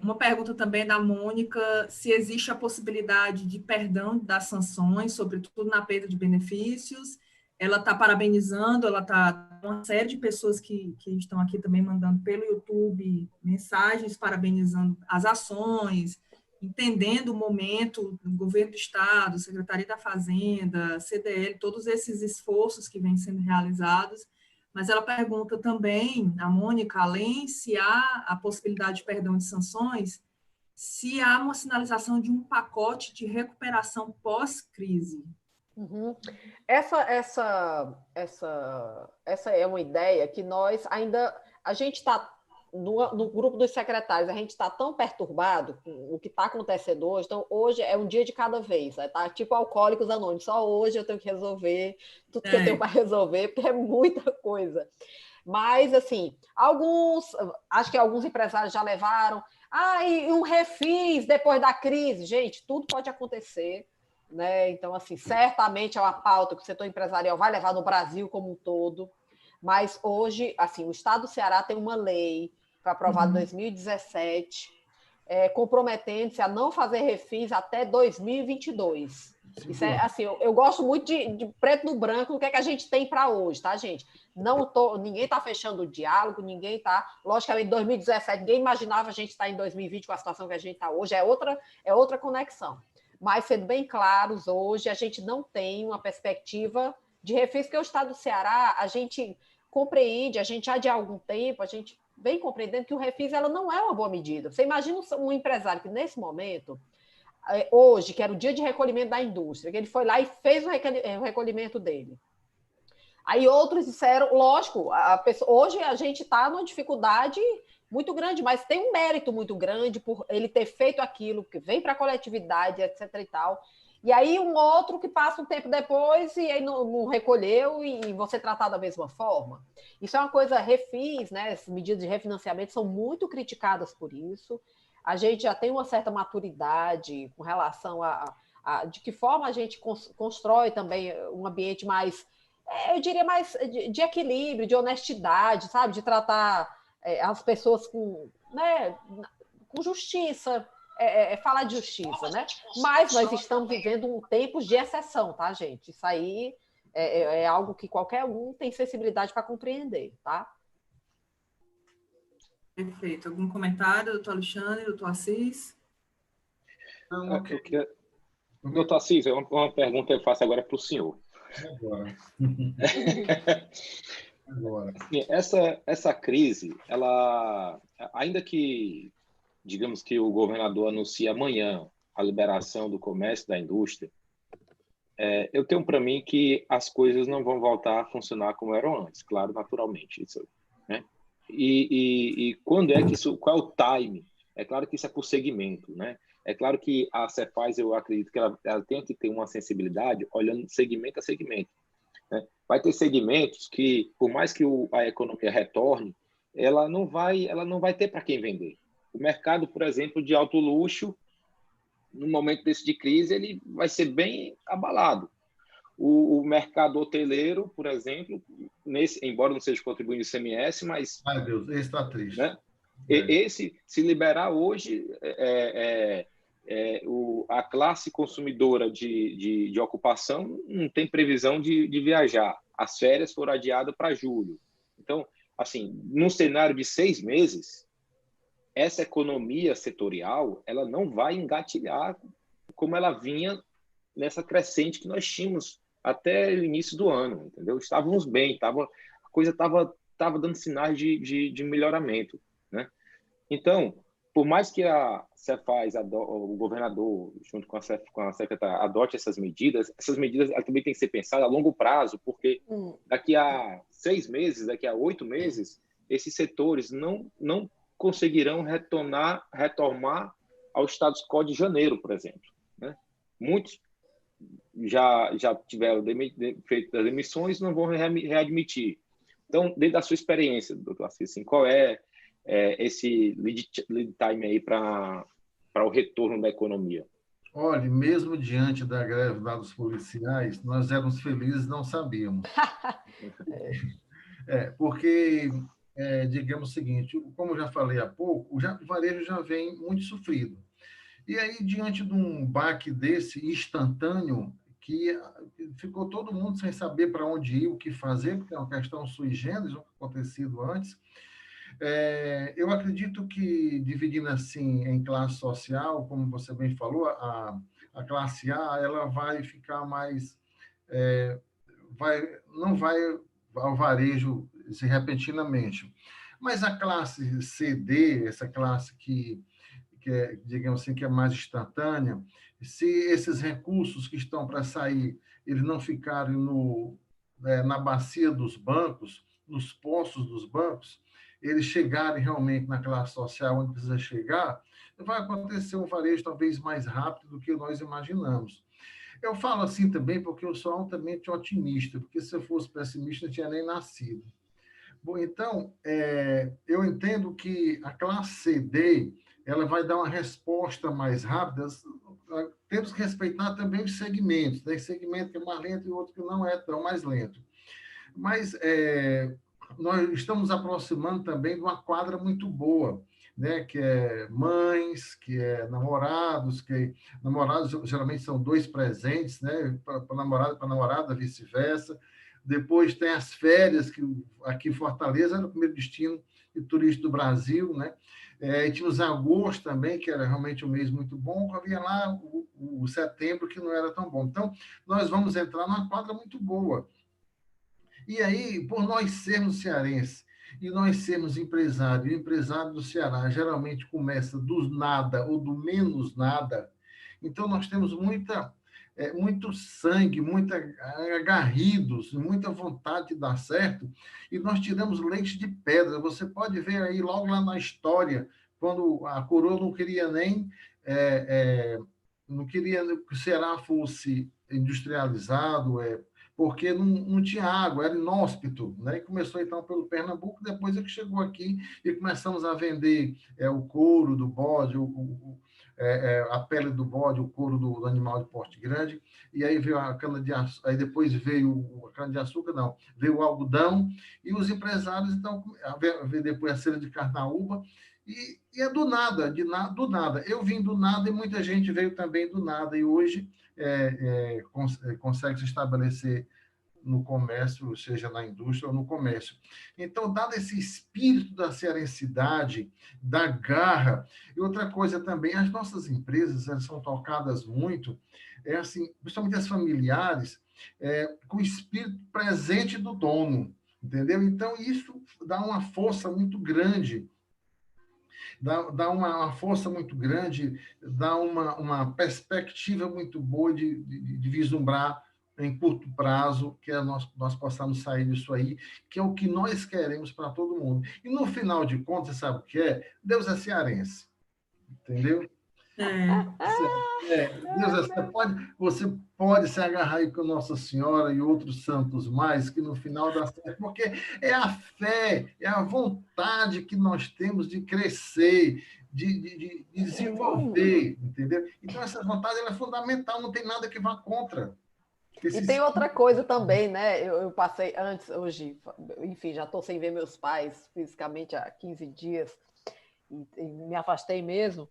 Uma pergunta também da Mônica, se existe a possibilidade de perdão das sanções, sobretudo na perda de benefícios. Ela está parabenizando, ela está uma série de pessoas que estão aqui também mandando pelo YouTube mensagens parabenizando as ações, entendendo o momento do governo do Estado, Secretaria da Fazenda, CDL, todos esses esforços que vêm sendo realizados. Mas ela pergunta também, a Mônica, além se há a possibilidade de perdão de sanções, se há uma sinalização de um pacote de recuperação pós-crise. Uhum. Essa é uma ideia que nós ainda... A gente está, no grupo dos secretários, a gente está tão perturbado com o que está acontecendo hoje, então hoje é um dia de cada vez, tá? Tipo Alcoólicos Anônimos, só hoje eu tenho que resolver tudo que eu tenho para resolver, porque é muita coisa. Mas, assim, acho que alguns empresários já levaram, e um refis depois da crise. Gente, tudo pode acontecer, né? Então, assim, certamente é uma pauta que o setor empresarial vai levar no Brasil como um todo, mas hoje, assim, o Estado do Ceará tem uma lei para aprovada em 2017, comprometendo-se a não fazer refis até 2022. Isso é, assim, eu gosto muito de preto no branco, o que é que a gente tem para hoje, tá, gente? Ninguém está fechando o diálogo, ninguém está... Logicamente, em 2017, ninguém imaginava a gente estar em 2020 com a situação que a gente está hoje, é outra conexão. Mas, sendo bem claros, hoje a gente não tem uma perspectiva de refis, porque o Estado do Ceará, a gente compreende, a gente já de algum tempo, a gente vem compreendendo que o refis ela não é uma boa medida. Você imagina um empresário que, nesse momento, hoje, que era o dia de recolhimento da indústria, que ele foi lá e fez o recolhimento dele. Aí outros disseram, lógico, hoje a gente está numa dificuldade muito grande, mas tem um mérito muito grande por ele ter feito aquilo, que vem para a coletividade, etc. e tal. E aí um outro que passa um tempo depois e aí não recolheu e você tratar da mesma forma. Isso é uma coisa, refis, né? As medidas de refinanciamento são muito criticadas por isso. A gente já tem uma certa maturidade com relação a de que forma a gente constrói também um ambiente mais, eu diria, mais de equilíbrio, de honestidade, sabe? De tratar as pessoas com justiça, falar de justiça, né? Mas nós estamos vivendo tempos de exceção, tá, gente? Isso aí é algo que qualquer um tem sensibilidade para compreender, tá? Perfeito. Algum comentário, doutor Alexandre, doutor Assis? Doutor Assis, uma pergunta eu faço agora para o senhor. Agora. Essa crise, ela, ainda que, digamos que o governador anuncie amanhã a liberação do comércio da indústria, eu tenho para mim que as coisas não vão voltar a funcionar como eram antes, claro, naturalmente. Isso, né? E quando é que isso, qual é o time? É claro que isso é por segmento, né? É claro que a Cefaz, eu acredito que ela tem que ter uma sensibilidade olhando segmento a segmento, né? Vai ter segmentos que, por mais que a economia retorne, ela não vai ter para quem vender. O mercado, por exemplo, de alto luxo, no momento desse de crise, ele vai ser bem abalado. O mercado hoteleiro, por exemplo, embora não seja contribuindo no ICMS, mas... Ai, Deus, esse está triste. Né? Esse, se liberar hoje, a classe consumidora de ocupação não tem previsão de viajar. As férias foram adiadas para julho. Então, assim, num cenário de 6 meses, essa economia setorial ela não vai engatilhar como ela vinha nessa crescente que nós tínhamos até o início do ano, entendeu? Estávamos bem, a coisa estava dando sinais de melhoramento, né? Então, por mais que a Cefaz, o governador, junto com a secretária, adote essas medidas também têm que ser pensadas a longo prazo, porque daqui a 6 meses, daqui a 8 meses, esses setores não conseguirão retornar ao status quo de janeiro, por exemplo, né? Muitos já tiveram feito as demissões e não vão readmitir. Então, dentro da sua experiência, doutor Assis, assim, qual é esse lead time aí para o retorno da economia? Olha, mesmo diante da greve dos policiais, nós éramos felizes e não sabíamos. Porque, digamos o seguinte, como eu já falei há pouco, o varejo já vem muito sofrido. E aí, diante de um baque desse instantâneo, que ficou todo mundo sem saber para onde ir, o que fazer, porque é uma questão sui generis, o que acontecido antes. Eu acredito que, dividindo assim em classe social, como você bem falou, a classe A ela vai ficar mais... não vai ao varejo repentinamente. Mas a classe C, D, essa classe que é, digamos assim, que é mais instantânea, se esses recursos que estão para sair, eles não ficarem na bacia dos bancos, nos postos dos bancos, eles chegarem realmente na classe social onde precisa chegar, vai acontecer um varejo talvez mais rápido do que nós imaginamos. Eu falo assim também porque eu sou altamente otimista, porque se eu fosse pessimista, não tinha nem nascido. Bom, então, eu entendo que a classe CD ela vai dar uma resposta mais rápida. Temos que respeitar também os segmentos. Tem segmento que é mais lento e outro que não é tão mais lento. Mas nós estamos aproximando também de uma quadra muito boa, né? Que é mães, que é namorados, que namorados geralmente são 2 presentes, né? Para namorado e para namorada, vice-versa. Depois tem as férias, que aqui em Fortaleza era o primeiro destino de turista do Brasil, né? E tínhamos agosto também, que era realmente um mês muito bom. Havia lá o setembro, que não era tão bom. Então, nós vamos entrar numa quadra muito boa. E aí, por nós sermos cearenses e nós sermos empresários, e o empresário do Ceará geralmente começa do nada ou do menos nada, então nós temos muito sangue, muita agarridos, muita vontade de dar certo, e nós tiramos leite de pedra. Você pode ver aí logo lá na história, quando a coroa não queria nem não queria que o Ceará fosse industrializado, porque não tinha água, era inóspito, né? E começou então pelo Pernambuco, depois é que chegou aqui e começamos a vender o couro do bode, a pele do bode, o couro do animal de porte grande, e aí veio a cana-de-açúcar, aí depois veio a cana-de-açúcar, não, veio o algodão, e os empresários, então, veio depois a cera de carnaúba, e é do nada, do nada. Eu vim do nada e muita gente veio também do nada, e hoje consegue se estabelecer no comércio, seja na indústria ou no comércio. Então, dado esse espírito da cearensidade, da garra, e outra coisa também, as nossas empresas, elas são tocadas muito, assim, principalmente as familiares, com o espírito presente do dono, entendeu? Então, isso dá uma força muito grande, dá uma força muito grande, dá uma perspectiva muito boa de vislumbrar em curto prazo, que nós possamos sair disso aí, que é o que nós queremos para todo mundo. E, no final de contas, sabe o que é? Deus é cearense, entendeu? Deus você pode se agarrar aí com Nossa Senhora e outros santos mais, que no final dá certo, porque é a fé, é a vontade que nós temos de crescer, de desenvolver, entendeu? Então, essa vontade ela é fundamental, não tem nada que vá contra. E tem outra coisa também, né? Eu passei antes, hoje, enfim, já estou sem ver meus pais fisicamente há 15 dias, e me afastei mesmo.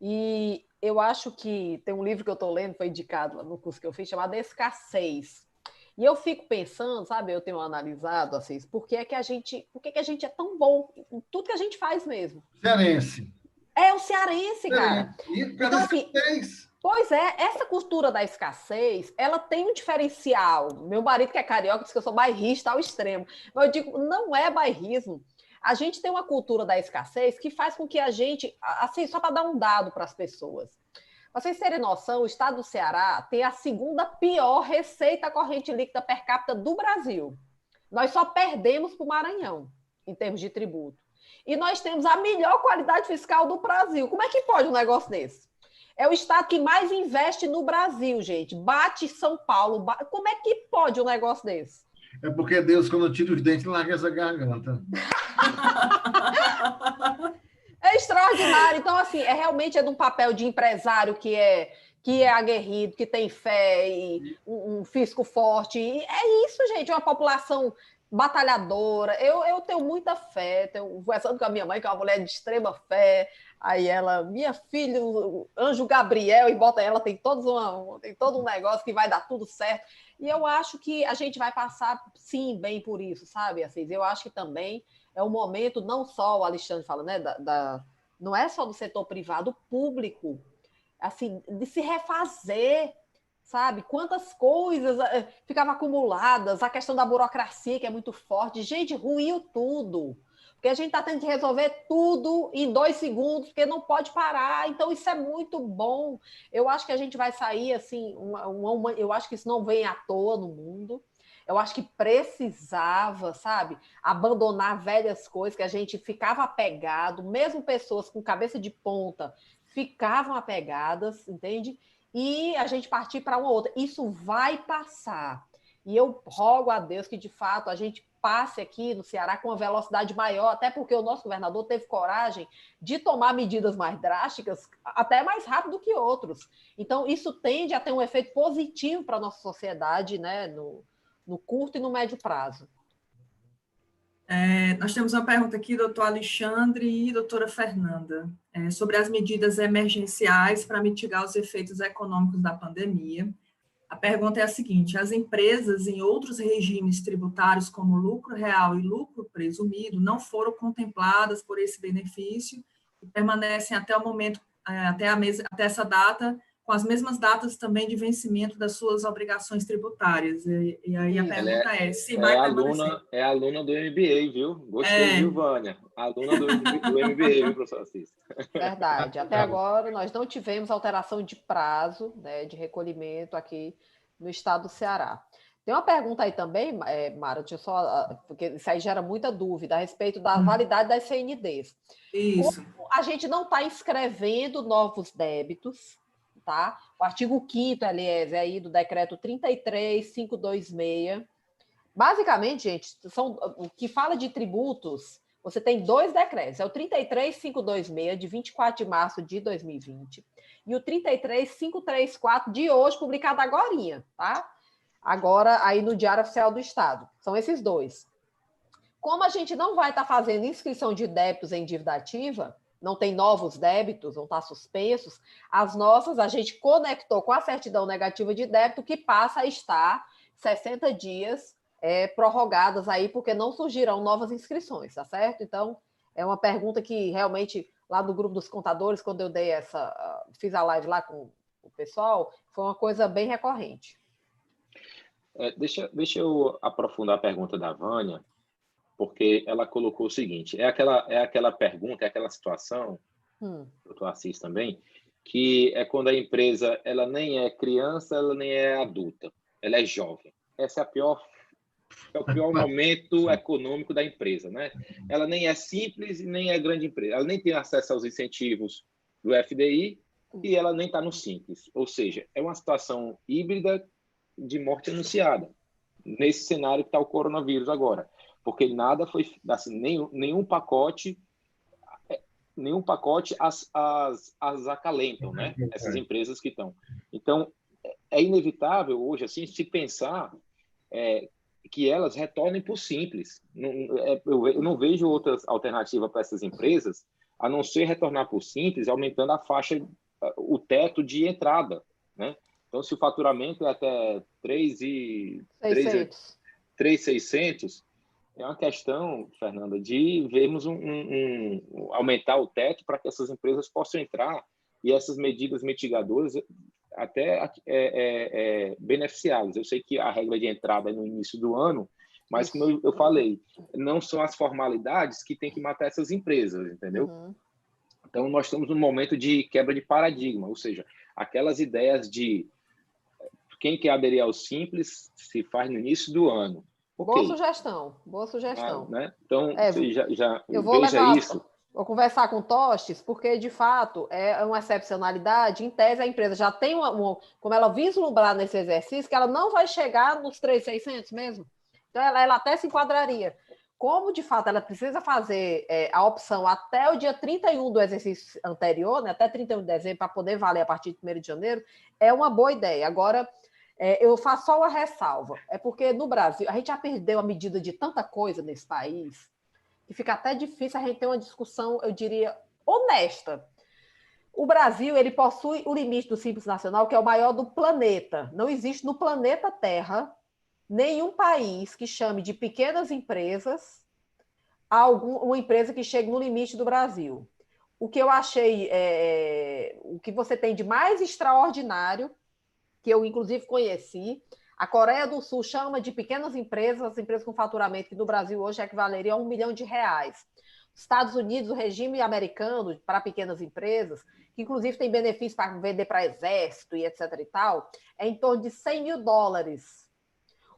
E eu acho que tem um livro que eu estou lendo, foi indicado no curso que eu fiz, chamado Escassez. E eu fico pensando, sabe, eu tenho analisado, assim, por que a gente é tão bom em tudo que a gente faz mesmo. Cearense. É o cearense, cara. E então, assim, Pois é, essa cultura da escassez, ela tem um diferencial. Meu marido, que é carioca, diz que eu sou bairrista ao extremo. Mas eu digo, não é bairrismo. A gente tem uma cultura da escassez que faz com que a gente, assim, só para dar um dado para as pessoas. Para vocês terem noção, o estado do Ceará tem a segunda pior receita corrente líquida per capita do Brasil. Nós só perdemos para o Maranhão, em termos de tributo. E nós temos a melhor qualidade fiscal do Brasil. Como é que pode um negócio desse? É o estado que mais investe no Brasil, gente. Bate São Paulo. Como é que pode um negócio desse? É porque Deus, quando tira os dentes, larga essa garganta. É extraordinário. Então, assim, realmente é de um papel de empresário que é aguerrido, que tem fé e um fisco forte. E é isso, gente, uma população batalhadora. Eu tenho muita fé, conversando com a minha mãe, que é uma mulher de extrema fé. Aí ela, minha filha, o anjo Gabriel, e bota ela, tem todo um negócio que vai dar tudo certo. E eu acho que a gente vai passar, sim, bem por isso, sabe, Assis? Eu acho que também é um momento, não só o Alexandre fala, né, não é só do setor privado, público, assim, de se refazer, sabe? Quantas coisas ficavam acumuladas, a questão da burocracia, que é muito forte. Gente, ruiu tudo. Porque a gente está tendo que resolver tudo em 2 segundos, porque não pode parar. Então, isso é muito bom. Eu acho que a gente vai sair, assim, eu acho que isso não vem à toa no mundo. Eu acho que precisava, sabe, abandonar velhas coisas que a gente ficava apegado, mesmo pessoas com cabeça de ponta ficavam apegadas, entende? E a gente partir para uma outra. Isso vai passar. E eu rogo a Deus que, de fato, a gente passe aqui no Ceará com uma velocidade maior, até porque o nosso governador teve coragem de tomar medidas mais drásticas, até mais rápido que outros. Então, isso tende a ter um efeito positivo para a nossa sociedade, né, no curto e no médio prazo. Nós temos uma pergunta aqui, doutor Alexandre e doutora Fernanda, sobre as medidas emergenciais para mitigar os efeitos econômicos da pandemia. A pergunta é a seguinte: as empresas em outros regimes tributários, como lucro real e lucro presumido, não foram contempladas por esse benefício e permanecem até o momento, até essa data, com as mesmas datas também de vencimento das suas obrigações tributárias. E aí a pergunta se vai permanecer. É aluna do MBA, viu? Gostei, viu, Vânia? Aluna do MBA, viu, professor Assis? Verdade. Até agora, nós não tivemos alteração de prazo, né, de recolhimento aqui no estado do Ceará. Tem uma pergunta aí também, Mara, porque isso aí gera muita dúvida a respeito da validade das CNDs. Isso. Como a gente não está inscrevendo novos débitos, tá? O artigo 5º, aliás, é aí do decreto 33.526. Basicamente, gente, o que fala de tributos, você tem 2 decretos. É o 33.526, de 24 de março de 2020, e o 33.534, de hoje, publicado agorinha, tá? Agora, aí no Diário Oficial do Estado. São esses 2. Como a gente não vai estar fazendo inscrição de débitos em dívida ativa, não tem novos débitos, vão estar suspensos, as nossas a gente conectou com a certidão negativa de débito, que passa a estar 60 dias prorrogadas aí, porque não surgirão novas inscrições, tá certo? Então, é uma pergunta que realmente, lá do grupo dos contadores, quando eu fiz a live lá com o pessoal, foi uma coisa bem recorrente. Deixa eu aprofundar a pergunta da Vânia, porque ela colocou o seguinte, é aquela pergunta, é aquela situação, doutor Assis também, que é quando a empresa ela nem é criança, ela nem é adulta, ela é jovem. Esse é o pior momento econômico da empresa, né? Ela nem é simples e nem é grande empresa, ela nem tem acesso aos incentivos do FDI e ela nem está no Simples, ou seja, é uma situação híbrida de morte anunciada, nesse cenário que está o coronavírus agora. Porque nada foi, assim, nenhum pacote as acalentam, né? Essas empresas que estão. Então, é inevitável hoje, assim, se pensar que elas retornem para o Simples. Eu não vejo outra alternativa para essas empresas, a não ser retornar para o Simples, aumentando a faixa, o teto de entrada, né? Então, se o faturamento é até 3.600, é uma questão, Fernanda, de vermos aumentar o teto para que essas empresas possam entrar e essas medidas mitigadoras até beneficiadas. Eu sei que a regra de entrada é no início do ano, mas, como eu falei, não são as formalidades que tem que matar essas empresas, entendeu? Uhum. Então, nós estamos num momento de quebra de paradigma, ou seja, aquelas ideias de quem quer aderir ao Simples se faz no início do ano. Boa sugestão, boa sugestão. Né? Então, você já eu vou veja isso. Vou conversar com o Tostes, porque, de fato, é uma excepcionalidade. Em tese, a empresa já tem como ela vislumbrar nesse exercício, que ela não vai chegar nos 3.600 mesmo. Então, ela até se enquadraria. Como, de fato, ela precisa fazer a opção até o dia 31 do exercício anterior, né, até 31 de dezembro, para poder valer a partir de 1º de janeiro, é uma boa ideia. Agora, eu faço só uma ressalva. É porque, no Brasil, a gente já perdeu a medida de tanta coisa nesse país, que fica até difícil a gente ter uma discussão, eu diria, honesta. O Brasil, ele possui o limite do Simples Nacional, que é o maior do planeta. Não existe no planeta Terra nenhum país que chame de pequenas empresas uma empresa que chegue no limite do Brasil. O que eu achei, o que você tem de mais extraordinário, que eu, inclusive, conheci, a Coreia do Sul chama de pequenas empresas, as empresas com faturamento que no Brasil hoje equivaleria a R$1 milhão. Os Estados Unidos, o regime americano para pequenas empresas, que inclusive tem benefícios para vender para exército e etc. e tal, é em torno de $100 mil.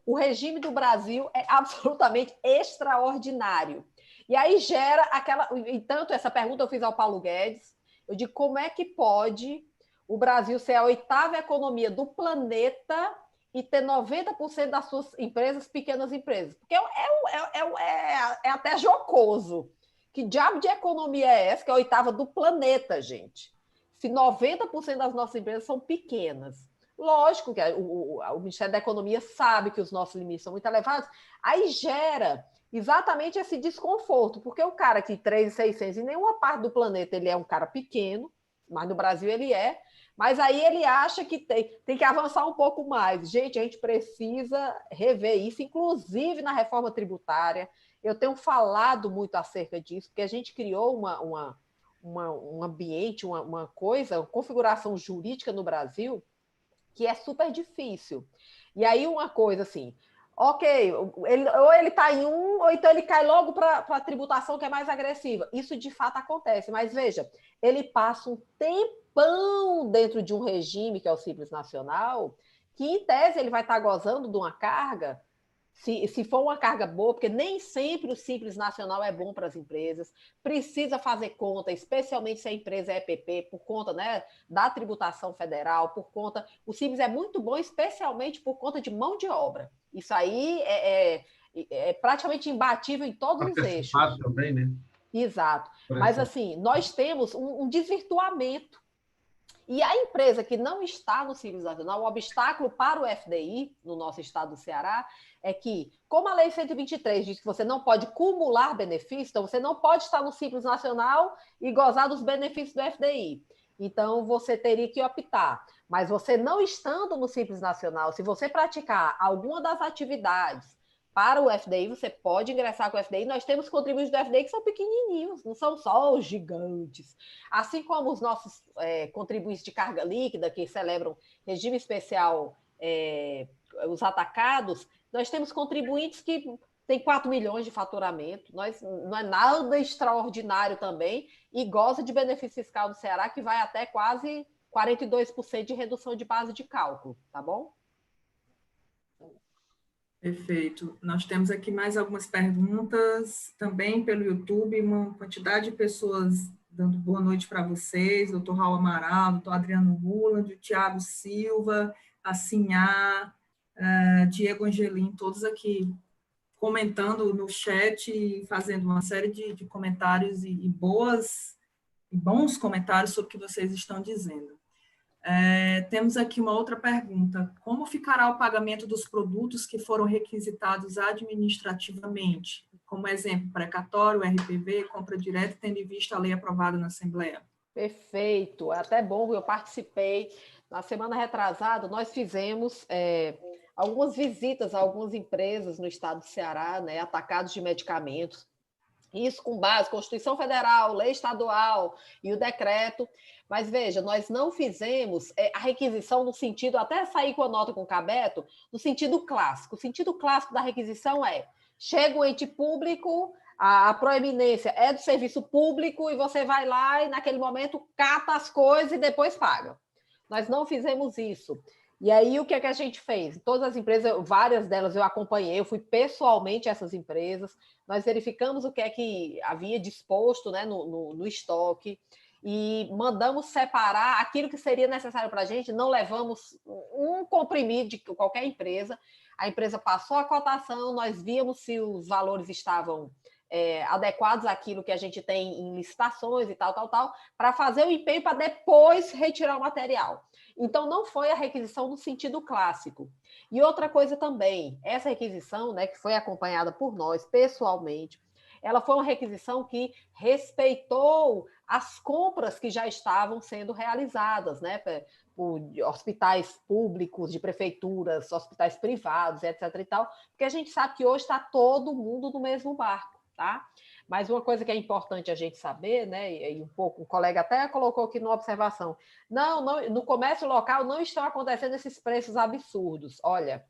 O regime do Brasil é absolutamente extraordinário. E aí gera aquela... Tanto essa pergunta eu fiz ao Paulo Guedes, eu digo, como é que pode o Brasil ser a 8ª economia do planeta e ter 90% das suas empresas pequenas empresas? Porque é até jocoso. Que diabo de economia é essa, que é a 8ª do planeta, gente? Se 90% das nossas empresas são pequenas. Lógico que o Ministério da Economia sabe que os nossos limites são muito elevados, aí gera exatamente esse desconforto, porque o cara que 3.600 em nenhuma parte do planeta ele é um cara pequeno, mas no Brasil ele é, mas aí ele acha que tem que avançar um pouco mais. Gente, a gente precisa rever isso, inclusive na reforma tributária. Eu tenho falado muito acerca disso, porque a gente criou um ambiente, uma configuração jurídica no Brasil que é super difícil. E aí uma coisa assim, ok, ou ele está em ou então ele cai logo para a tributação que é mais agressiva. Isso de fato acontece, mas veja, ele passa um tempão dentro de um regime que é o Simples Nacional, que em tese ele vai estar gozando de uma carga, se for uma carga boa, porque nem sempre o Simples Nacional é bom para as empresas, precisa fazer conta, especialmente se a empresa é EPP, por conta, né, da tributação federal, por conta... O Simples é muito bom, especialmente por conta de mão de obra. Isso aí é praticamente imbatível em todos os eixos. Também, né? Exato. Mas, assim, nós temos um desvirtuamento. E a empresa que não está no Simples Nacional, o obstáculo para o FDI, no nosso estado do Ceará, é que, como a Lei 123 diz que você não pode cumular benefícios, então você não pode estar no Simples Nacional e gozar dos benefícios do FDI. Então, você teria que optar. Mas você não estando no Simples Nacional, se você praticar alguma das atividades para o FDI, você pode ingressar com o FDI. Nós temos contribuintes do FDI que são pequenininhos, não são só os gigantes. Assim como os nossos contribuintes de carga líquida, que celebram regime especial, os atacados, nós temos contribuintes que têm 4 milhões de faturamento, não é nada extraordinário também, e goza de benefício fiscal do Ceará, que vai até quase 42% de redução de base de cálculo, tá bom? Perfeito. Nós temos aqui mais algumas perguntas, também pelo YouTube, uma quantidade de pessoas dando boa noite para vocês, doutor Raul Amaral, doutor Adriano Ruland, o Tiago Silva, a Sinhá, Diego Angelim, todos aqui comentando no chat e fazendo uma série de comentários e bons comentários sobre o que vocês estão dizendo. Temos aqui uma outra pergunta. Como ficará o pagamento dos produtos que foram requisitados administrativamente? Como exemplo, precatório, RPV, compra direta, tendo em vista a lei aprovada na Assembleia. Perfeito. É até bom, eu participei. Na semana retrasada, nós fizemos algumas visitas a algumas empresas no estado do Ceará, né, atacados de medicamentos. Isso com base Constituição Federal, lei estadual e o decreto. Mas, veja, nós não fizemos a requisição no sentido, até sair com a nota com o Cabeto, no sentido clássico. O sentido clássico da requisição é: chega um ente público, a proeminência é do serviço público e você vai lá e, naquele momento, cata as coisas e depois paga. Nós não fizemos isso. E aí, o que é que a gente fez? Todas as empresas, várias delas eu acompanhei, eu fui pessoalmente a essas empresas, nós verificamos o que é que havia disposto, né, no estoque e mandamos separar aquilo que seria necessário para a gente, não levamos um comprimido de qualquer empresa, a empresa passou a cotação, nós víamos se os valores estavam adequados àquilo que a gente tem em licitações e tal, para fazer o empenho para depois retirar o material. Então, não foi a requisição no sentido clássico. E outra coisa também, essa requisição, né, que foi acompanhada por nós pessoalmente, ela foi uma requisição que respeitou as compras que já estavam sendo realizadas, né, por hospitais públicos, de prefeituras, hospitais privados, etc. e tal, porque a gente sabe que hoje está todo mundo no mesmo barco, tá? Mas uma coisa que é importante a gente saber, né, e um pouco o colega até colocou aqui na observação, não, no comércio local não estão acontecendo esses preços absurdos. Olha,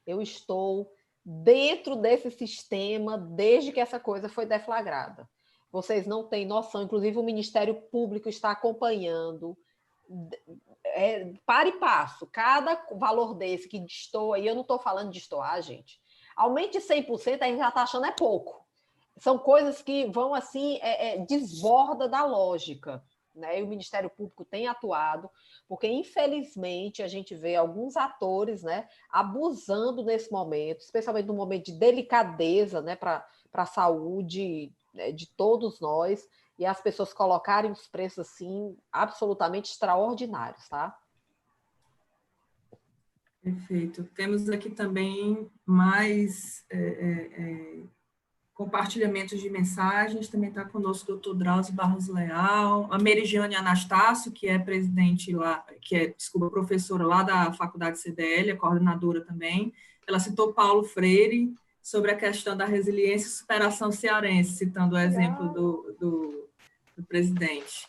eu estou dentro desse sistema desde que essa coisa foi deflagrada. Vocês não têm noção, inclusive o Ministério Público está acompanhando para e passo, cada valor desse que destoa, e eu não estou falando de destoar, gente, aumente de 100%, a gente já está achando é pouco. São coisas que vão assim, desborda da lógica, né? E o Ministério Público tem atuado, porque infelizmente a gente vê alguns atores, né, abusando nesse momento, especialmente no momento de delicadeza, né, para a saúde, né, de todos nós, e as pessoas colocarem os preços assim absolutamente extraordinários, tá? Perfeito. Temos aqui também mais compartilhamentos de mensagens. Também está conosco o doutor Drauzio Barros Leal, a Merigiane Anastácio, que é presidente lá, professora lá da Faculdade CDL, a coordenadora também. Ela citou Paulo Freire sobre a questão da resiliência e superação cearense, citando o exemplo do presidente.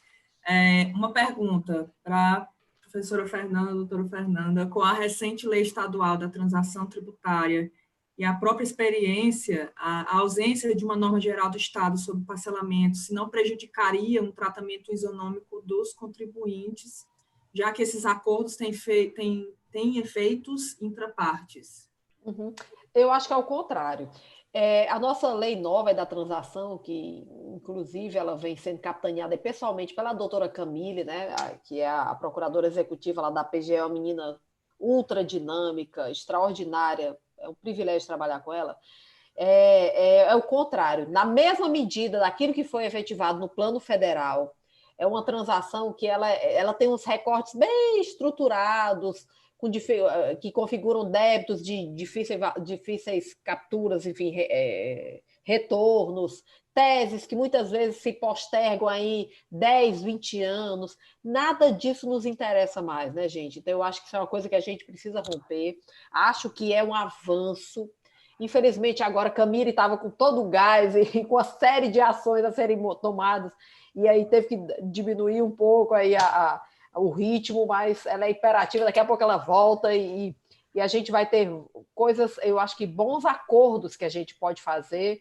Uma pergunta para a professora Fernanda, doutora Fernanda: com a recente lei estadual da transação tributária e a própria experiência, a ausência de uma norma geral do Estado sobre parcelamento, se não prejudicaria um tratamento isonômico dos contribuintes, já que esses acordos têm efeitos intrapartes? Uhum. Eu acho que é o contrário. A nossa lei nova da transação, que inclusive ela vem sendo capitaneada pessoalmente pela doutora Camille, né, que é a procuradora executiva lá da PGE, é uma menina ultra dinâmica, extraordinária, é um privilégio trabalhar com ela. É o contrário. Na mesma medida daquilo que foi efetivado no plano federal, é uma transação que ela tem uns recortes bem estruturados, que configuram débitos de difíceis capturas, enfim, retornos, teses que muitas vezes se postergam aí 10, 20 anos. Nada disso nos interessa mais, né, gente? Então, eu acho que isso é uma coisa que a gente precisa romper. Acho que é um avanço. Infelizmente, agora Camille estava com todo o gás e com a série de ações a serem tomadas, e aí teve que diminuir um pouco aí o ritmo, mas ela é imperativa, daqui a pouco ela volta e a gente vai ter coisas, eu acho que bons acordos que a gente pode fazer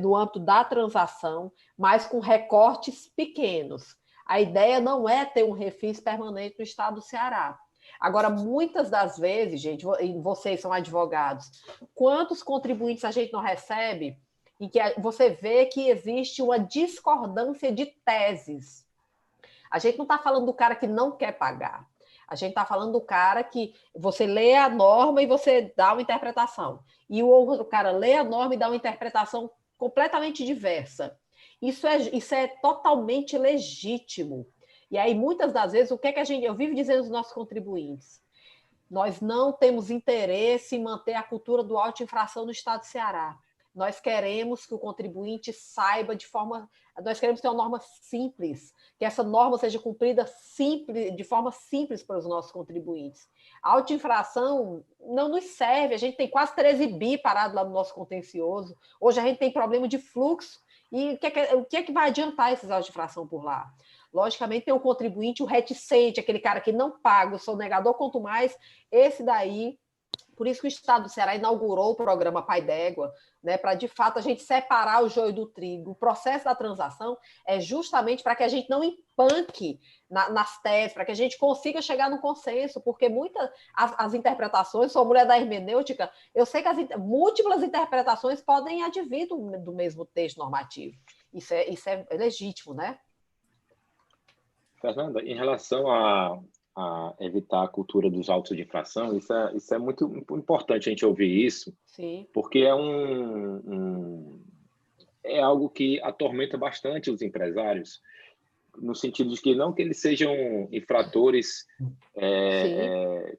no âmbito da transação, mas com recortes pequenos. A ideia não é ter um refis permanente no estado do Ceará. Agora, muitas das vezes, gente, e vocês são advogados, quantos contribuintes a gente não recebe em que você vê que existe uma discordância de teses? A gente não está falando do cara que não quer pagar. A gente está falando do cara que você lê a norma e você dá uma interpretação. E o outro cara lê a norma e dá uma interpretação completamente diversa. Isso é totalmente legítimo. E aí, muitas das vezes, o que é que eu vivo dizendo aos nossos contribuintes? Nós não temos interesse em manter a cultura do auto-infração no estado do Ceará. Nós queremos que o contribuinte saiba nós queremos ter uma norma simples, que essa norma seja cumprida de forma simples para os nossos contribuintes. A auto-infração não nos serve, a gente tem quase 13 bi parado lá no nosso contencioso. Hoje a gente tem problema de fluxo, E o que é que vai adiantar esses autos de infração por lá? Logicamente, tem o contribuinte, o reticente, aquele cara que não paga, o sonegador, quanto mais, esse daí. Por isso que o Estado do Ceará inaugurou o programa Pai d'Égua, né, para, de fato, a gente separar o joio do trigo. O processo da transação é justamente para que a gente não empanque nas teses, para que a gente consiga chegar no consenso, porque muitas as interpretações, sou mulher da hermenêutica, eu sei que as múltiplas interpretações podem advir do mesmo texto normativo. Isso é legítimo, né? Fernanda, em relação a evitar a cultura dos autos de infração, isso é muito importante a gente ouvir isso, Sim. Porque é algo que atormenta bastante os empresários, no sentido de que não que eles sejam infratores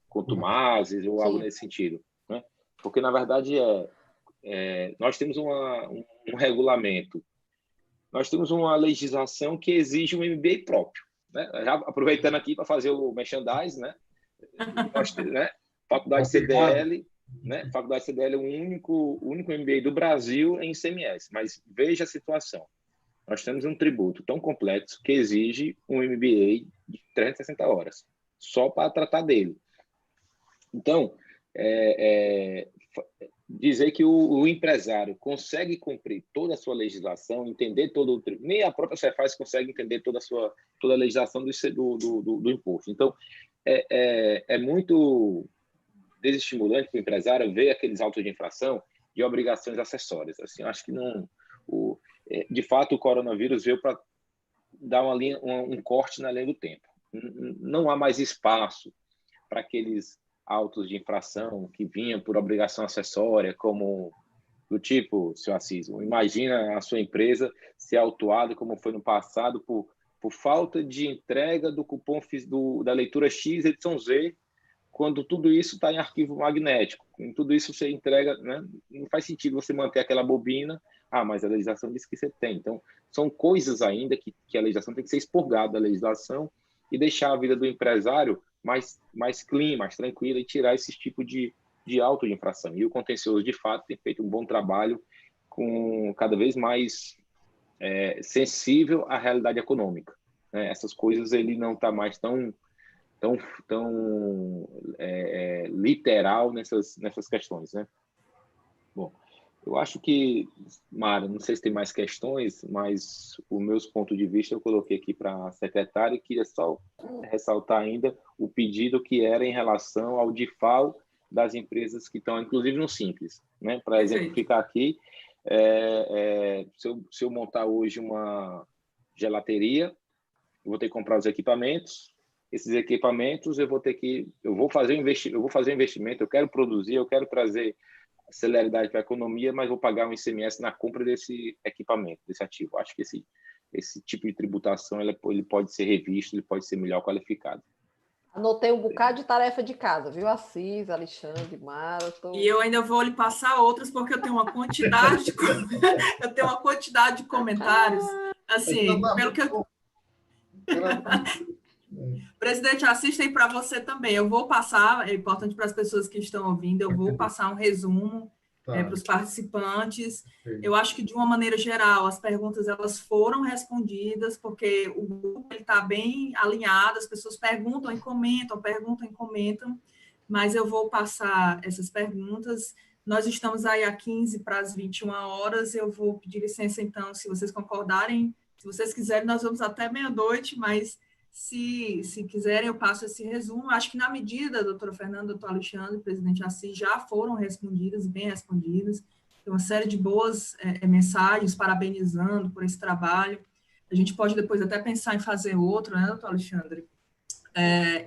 contumazes ou algo nesse sentido, né? Porque, na verdade, nós temos um regulamento, nós temos uma legislação que exige um MBA próprio, né? Já aproveitando aqui para fazer o merchandise, né? Faculdade CDL, né? Faculdade CDL é o único MBA do Brasil em ICMS, mas veja a situação. Nós temos um tributo tão complexo que exige um MBA de 360 horas, só para tratar dele. Então, dizer que o empresário consegue cumprir toda a sua legislação, entender todo nem a própria Cefaz consegue entender toda a legislação do imposto. Então, é muito desestimulante para o empresário ver aqueles autos de infração de obrigações acessórias. Assim, eu acho que não. De fato, o coronavírus veio para dar um corte na linha do tempo. Não há mais espaço para aqueles autos de infração que vinham por obrigação acessória, como do tipo, seu Assis, imagina a sua empresa ser autuada, como foi no passado, por falta de entrega do cupom da leitura X, edição Z, quando tudo isso está em arquivo magnético. Em tudo isso você entrega, né? Não faz sentido você manter aquela bobina. Mas a legislação diz que você tem. Então, são coisas ainda que a legislação tem que ser expurgada da legislação e deixar a vida do empresário mais clean, mais tranquila e tirar esse tipo de auto de infração. E o contencioso, de fato, tem feito um bom trabalho com cada vez mais sensível à realidade econômica, né? Essas coisas ele não está mais tão literal nessas questões, né? Bom, eu acho que, Mara, não sei se tem mais questões, mas os meus pontos de vista eu coloquei aqui para a secretária e queria só ressaltar ainda o pedido que era em relação ao DIFAL das empresas que estão, inclusive, no Simples, né? Para exemplificar aqui, se eu montar hoje uma gelateria, eu vou ter que comprar os equipamentos. Esses equipamentos eu vou fazer um investimento, eu quero produzir, eu quero trazer celeridade para a economia, mas vou pagar um ICMS na compra desse equipamento, desse ativo. Acho que esse tipo de tributação ele pode ser revisto, ele pode ser melhor qualificado. Anotei um bocado de tarefa de casa, viu? Assis, Alexandre, Mara. E eu ainda vou lhe passar outras, porque eu tenho uma quantidade de comentários. Assim, pelo que eu... Presidente, assistem para você também. Eu vou passar, é importante para as pessoas que estão ouvindo, eu vou passar um resumo para os participantes. Eu acho que, de uma maneira geral, as perguntas elas foram respondidas, porque o grupo está bem alinhado, as pessoas perguntam e comentam, mas eu vou passar essas perguntas. Nós estamos aí a 15 para as 21 horas, eu vou pedir licença, então, se vocês concordarem, se vocês quiserem, nós vamos até meia-noite, mas... Se quiserem, eu passo esse resumo. Acho que, na medida, doutora Fernanda, doutor Alexandre, presidente Assis, já foram respondidas, bem respondidas. Tem uma série de boas mensagens parabenizando por esse trabalho. A gente pode depois até pensar em fazer outro, né, doutor Alexandre?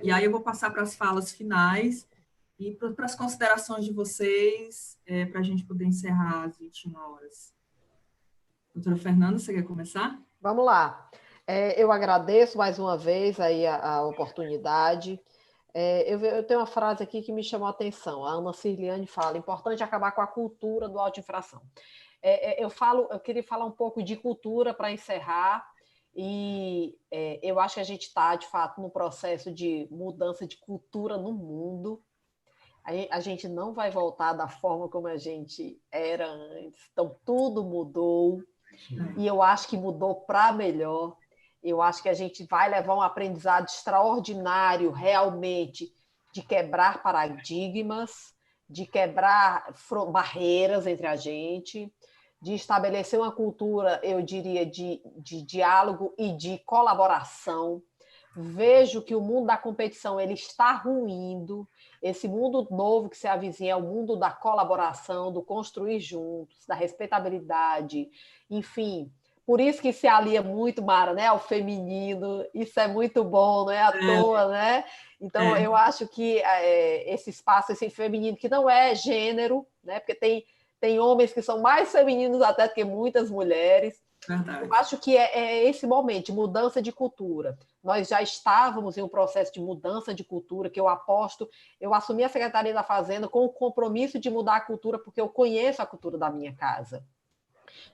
E aí eu vou passar para as falas finais e para as considerações de vocês, para a gente poder encerrar às 21 horas. Doutora Fernanda, você quer começar? Vamos lá. Eu agradeço mais uma vez aí a oportunidade. Eu tenho uma frase aqui que me chamou a atenção. A Ana Cirliane fala: importante acabar com a cultura do auto-infração. Eu queria falar um pouco de cultura para encerrar, e eu acho que a gente está, de fato, no processo de mudança de cultura no mundo. A gente não vai voltar da forma como a gente era antes, então tudo mudou. E eu acho que mudou para melhor. Eu acho que a gente vai levar um aprendizado extraordinário, realmente, de quebrar paradigmas, de quebrar barreiras entre a gente, de estabelecer uma cultura, eu diria, de diálogo e de colaboração. Vejo que o mundo da competição ele está ruindo. Esse mundo novo que se avizinha é o mundo da colaboração, do construir juntos, da respeitabilidade, enfim. Por isso que se alia muito, Mara, né, ao feminino. Isso é muito bom, não é à toa, né? Então, eu acho que esse espaço, esse feminino, que não é gênero, né? Porque tem homens que são mais femininos até do que muitas mulheres. Verdade. Eu acho que é esse momento de mudança de cultura. Nós já estávamos em um processo de mudança de cultura, que eu aposto. Eu assumi a Secretaria da Fazenda com o compromisso de mudar a cultura, porque eu conheço a cultura da minha casa.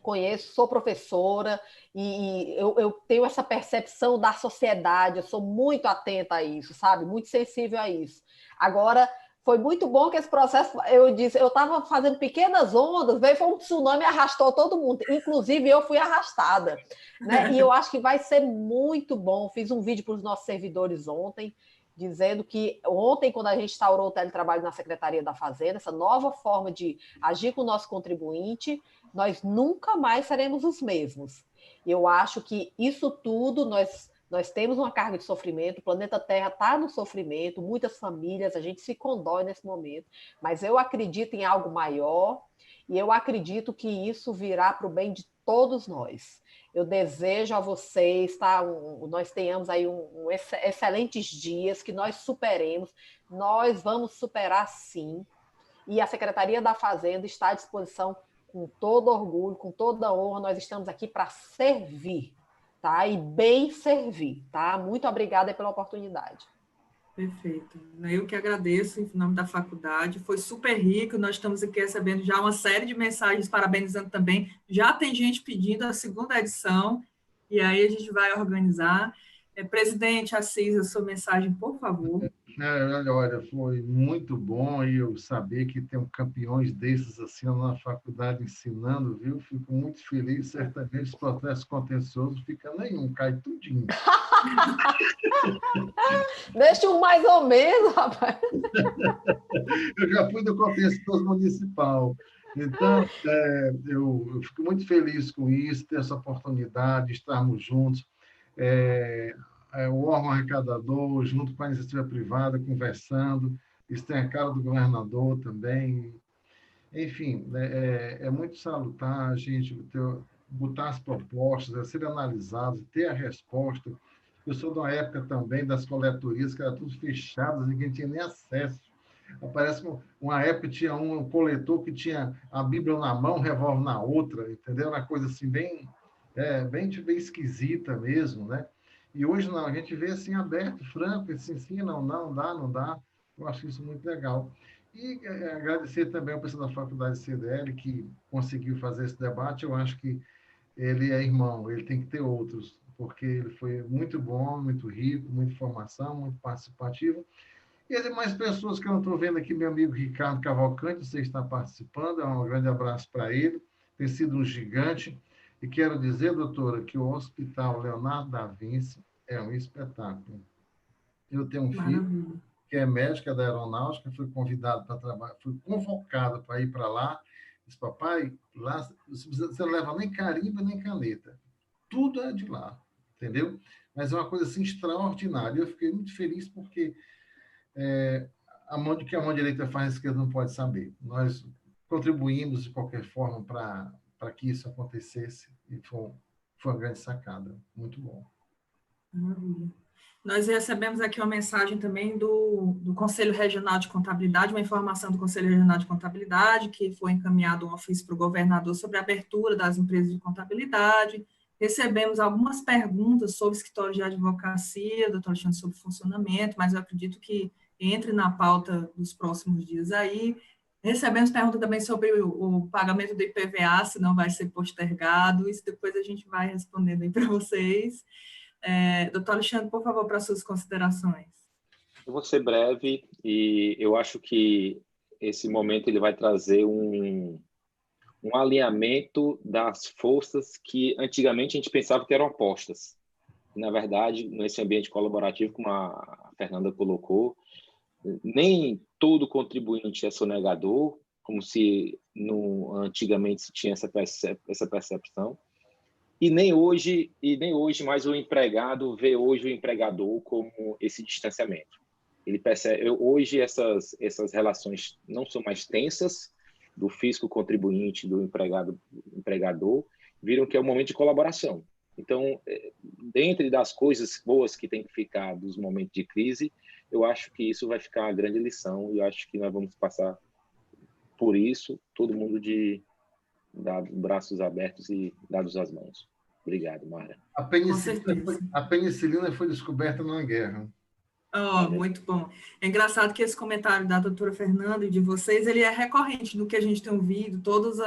Conheço, sou professora e eu tenho essa percepção da sociedade, eu sou muito atenta a isso, sabe? Muito sensível a isso. Agora, foi muito bom que esse processo, eu estava fazendo pequenas ondas, veio foi um tsunami e arrastou todo mundo, inclusive eu fui arrastada, né? E eu acho que vai ser muito bom. Fiz um vídeo para os nossos servidores ontem, dizendo que ontem, quando a gente instaurou o teletrabalho na Secretaria da Fazenda, essa nova forma de agir com o nosso contribuinte, nós nunca mais seremos os mesmos. Eu acho que isso tudo, nós temos uma carga de sofrimento, o planeta Terra está no sofrimento, muitas famílias, a gente se condói nesse momento, mas eu acredito em algo maior e eu acredito que isso virá para o bem de todos nós. Eu desejo a vocês, tá? Nós tenhamos aí excelentes dias, que nós superemos, nós vamos superar sim, e a Secretaria da Fazenda está à disposição com todo orgulho, com toda honra, nós estamos aqui para servir, tá? E bem servir, tá? Muito obrigada pela oportunidade. Perfeito. Eu que agradeço em nome da faculdade, foi super rico, nós estamos aqui recebendo já uma série de mensagens parabenizando também, já tem gente pedindo a segunda edição, e aí a gente vai organizar. Presidente Assis, a sua mensagem, por favor. Olha, foi muito bom eu saber que tem campeões desses assim na faculdade ensinando, viu? Fico muito feliz, certamente os processos contenciosos fica nenhum, cai tudinho. Deixa um mais ou menos, rapaz. Eu já fui do contencioso municipal. Então, eu fico muito feliz com isso, ter essa oportunidade de estarmos juntos. O órgão arrecadador, junto com a iniciativa privada, conversando. Isso tem a cara do governador também. Enfim, é muito salutar a gente botar as propostas, serem analisadas, ter a resposta. Eu sou de uma época também das coletorias, que eram tudo fechadas, ninguém tinha nem acesso. Parece uma época tinha um coletor que tinha a Bíblia na mão, o revólver na outra, entendeu? Uma coisa assim bem esquisita mesmo, né? E hoje não, a gente vê assim aberto, franco, assim, sim, não dá. Eu acho isso muito legal. E agradecer também ao pessoal da Faculdade CDL que conseguiu fazer esse debate. Eu acho que ele é irmão, ele tem que ter outros, porque ele foi muito bom, muito rico, muita informação, muito participativo. E as demais pessoas que eu não estou vendo aqui, meu amigo Ricardo Cavalcante, você está participando, um grande abraço para ele, tem sido um gigante. E quero dizer, doutora, que o Hospital Leonardo da Vinci é um espetáculo. Eu tenho um filho que é médica da aeronáutica, fui convidado para trabalhar, fui convocado para ir para lá. Disse, papai, lá você não leva nem carimbo, nem caneta. Tudo é de lá, entendeu? Mas é uma coisa assim extraordinária. Eu fiquei muito feliz porque o que a mão direita faz, a esquerda não pode saber. Nós contribuímos de qualquer forma para que isso acontecesse e foi uma grande sacada. Muito bom. Maravilha. Nós recebemos aqui uma mensagem também do Conselho Regional de Contabilidade, uma informação do Conselho Regional de Contabilidade, que foi encaminhado um ofício para o governador sobre a abertura das empresas de contabilidade. Recebemos algumas perguntas sobre escritório de advocacia, doutor Alexandre, sobre funcionamento, mas eu acredito que entre na pauta dos próximos dias aí. Recebemos pergunta também sobre o pagamento do IPVA, se não vai ser postergado, isso depois a gente vai respondendo aí para vocês. Doutor Alexandre, por favor, para suas considerações. Eu vou ser breve e eu acho que esse momento ele vai trazer um um alinhamento das forças que antigamente a gente pensava que eram opostas. Na verdade, nesse ambiente colaborativo, como a Fernanda colocou, nem todo contribuinte é sonegador, como se antigamente se tinha essa percepção, e nem hoje mais o empregado vê hoje o empregador como esse distanciamento. Ele percebe, hoje essas relações não são mais tensas, do fisco contribuinte, do empregador, viram que é um momento de colaboração. Então, dentre das coisas boas que tem que ficar dos momentos de crise, eu acho que isso vai ficar uma grande lição, e eu acho que nós vamos passar por isso, todo mundo de braços abertos e dados as mãos. Obrigado, Mara. A penicilina foi descoberta numa guerra. Oh, muito bom. É engraçado que esse comentário da doutora Fernanda e de vocês, ele é recorrente do que a gente tem ouvido, todos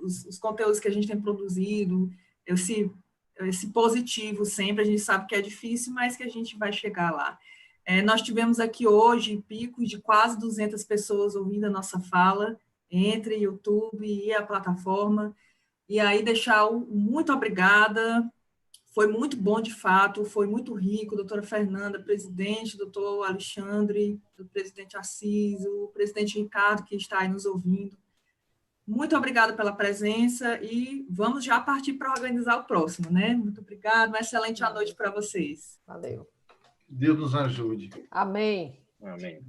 os conteúdos que a gente tem produzido, esse positivo sempre, a gente sabe que é difícil, mas que a gente vai chegar lá. Nós tivemos aqui hoje picos de quase 200 pessoas ouvindo a nossa fala, entre YouTube e a plataforma, e aí deixar muito obrigada. Foi muito bom, de fato, foi muito rico, doutora Fernanda, presidente, doutor Alexandre, do presidente Assis, o presidente Ricardo, que está aí nos ouvindo. Muito obrigada pela presença e vamos já partir para organizar o próximo, né? Muito obrigada, uma excelente noite para vocês. Valeu. Deus nos ajude. Amém. Amém.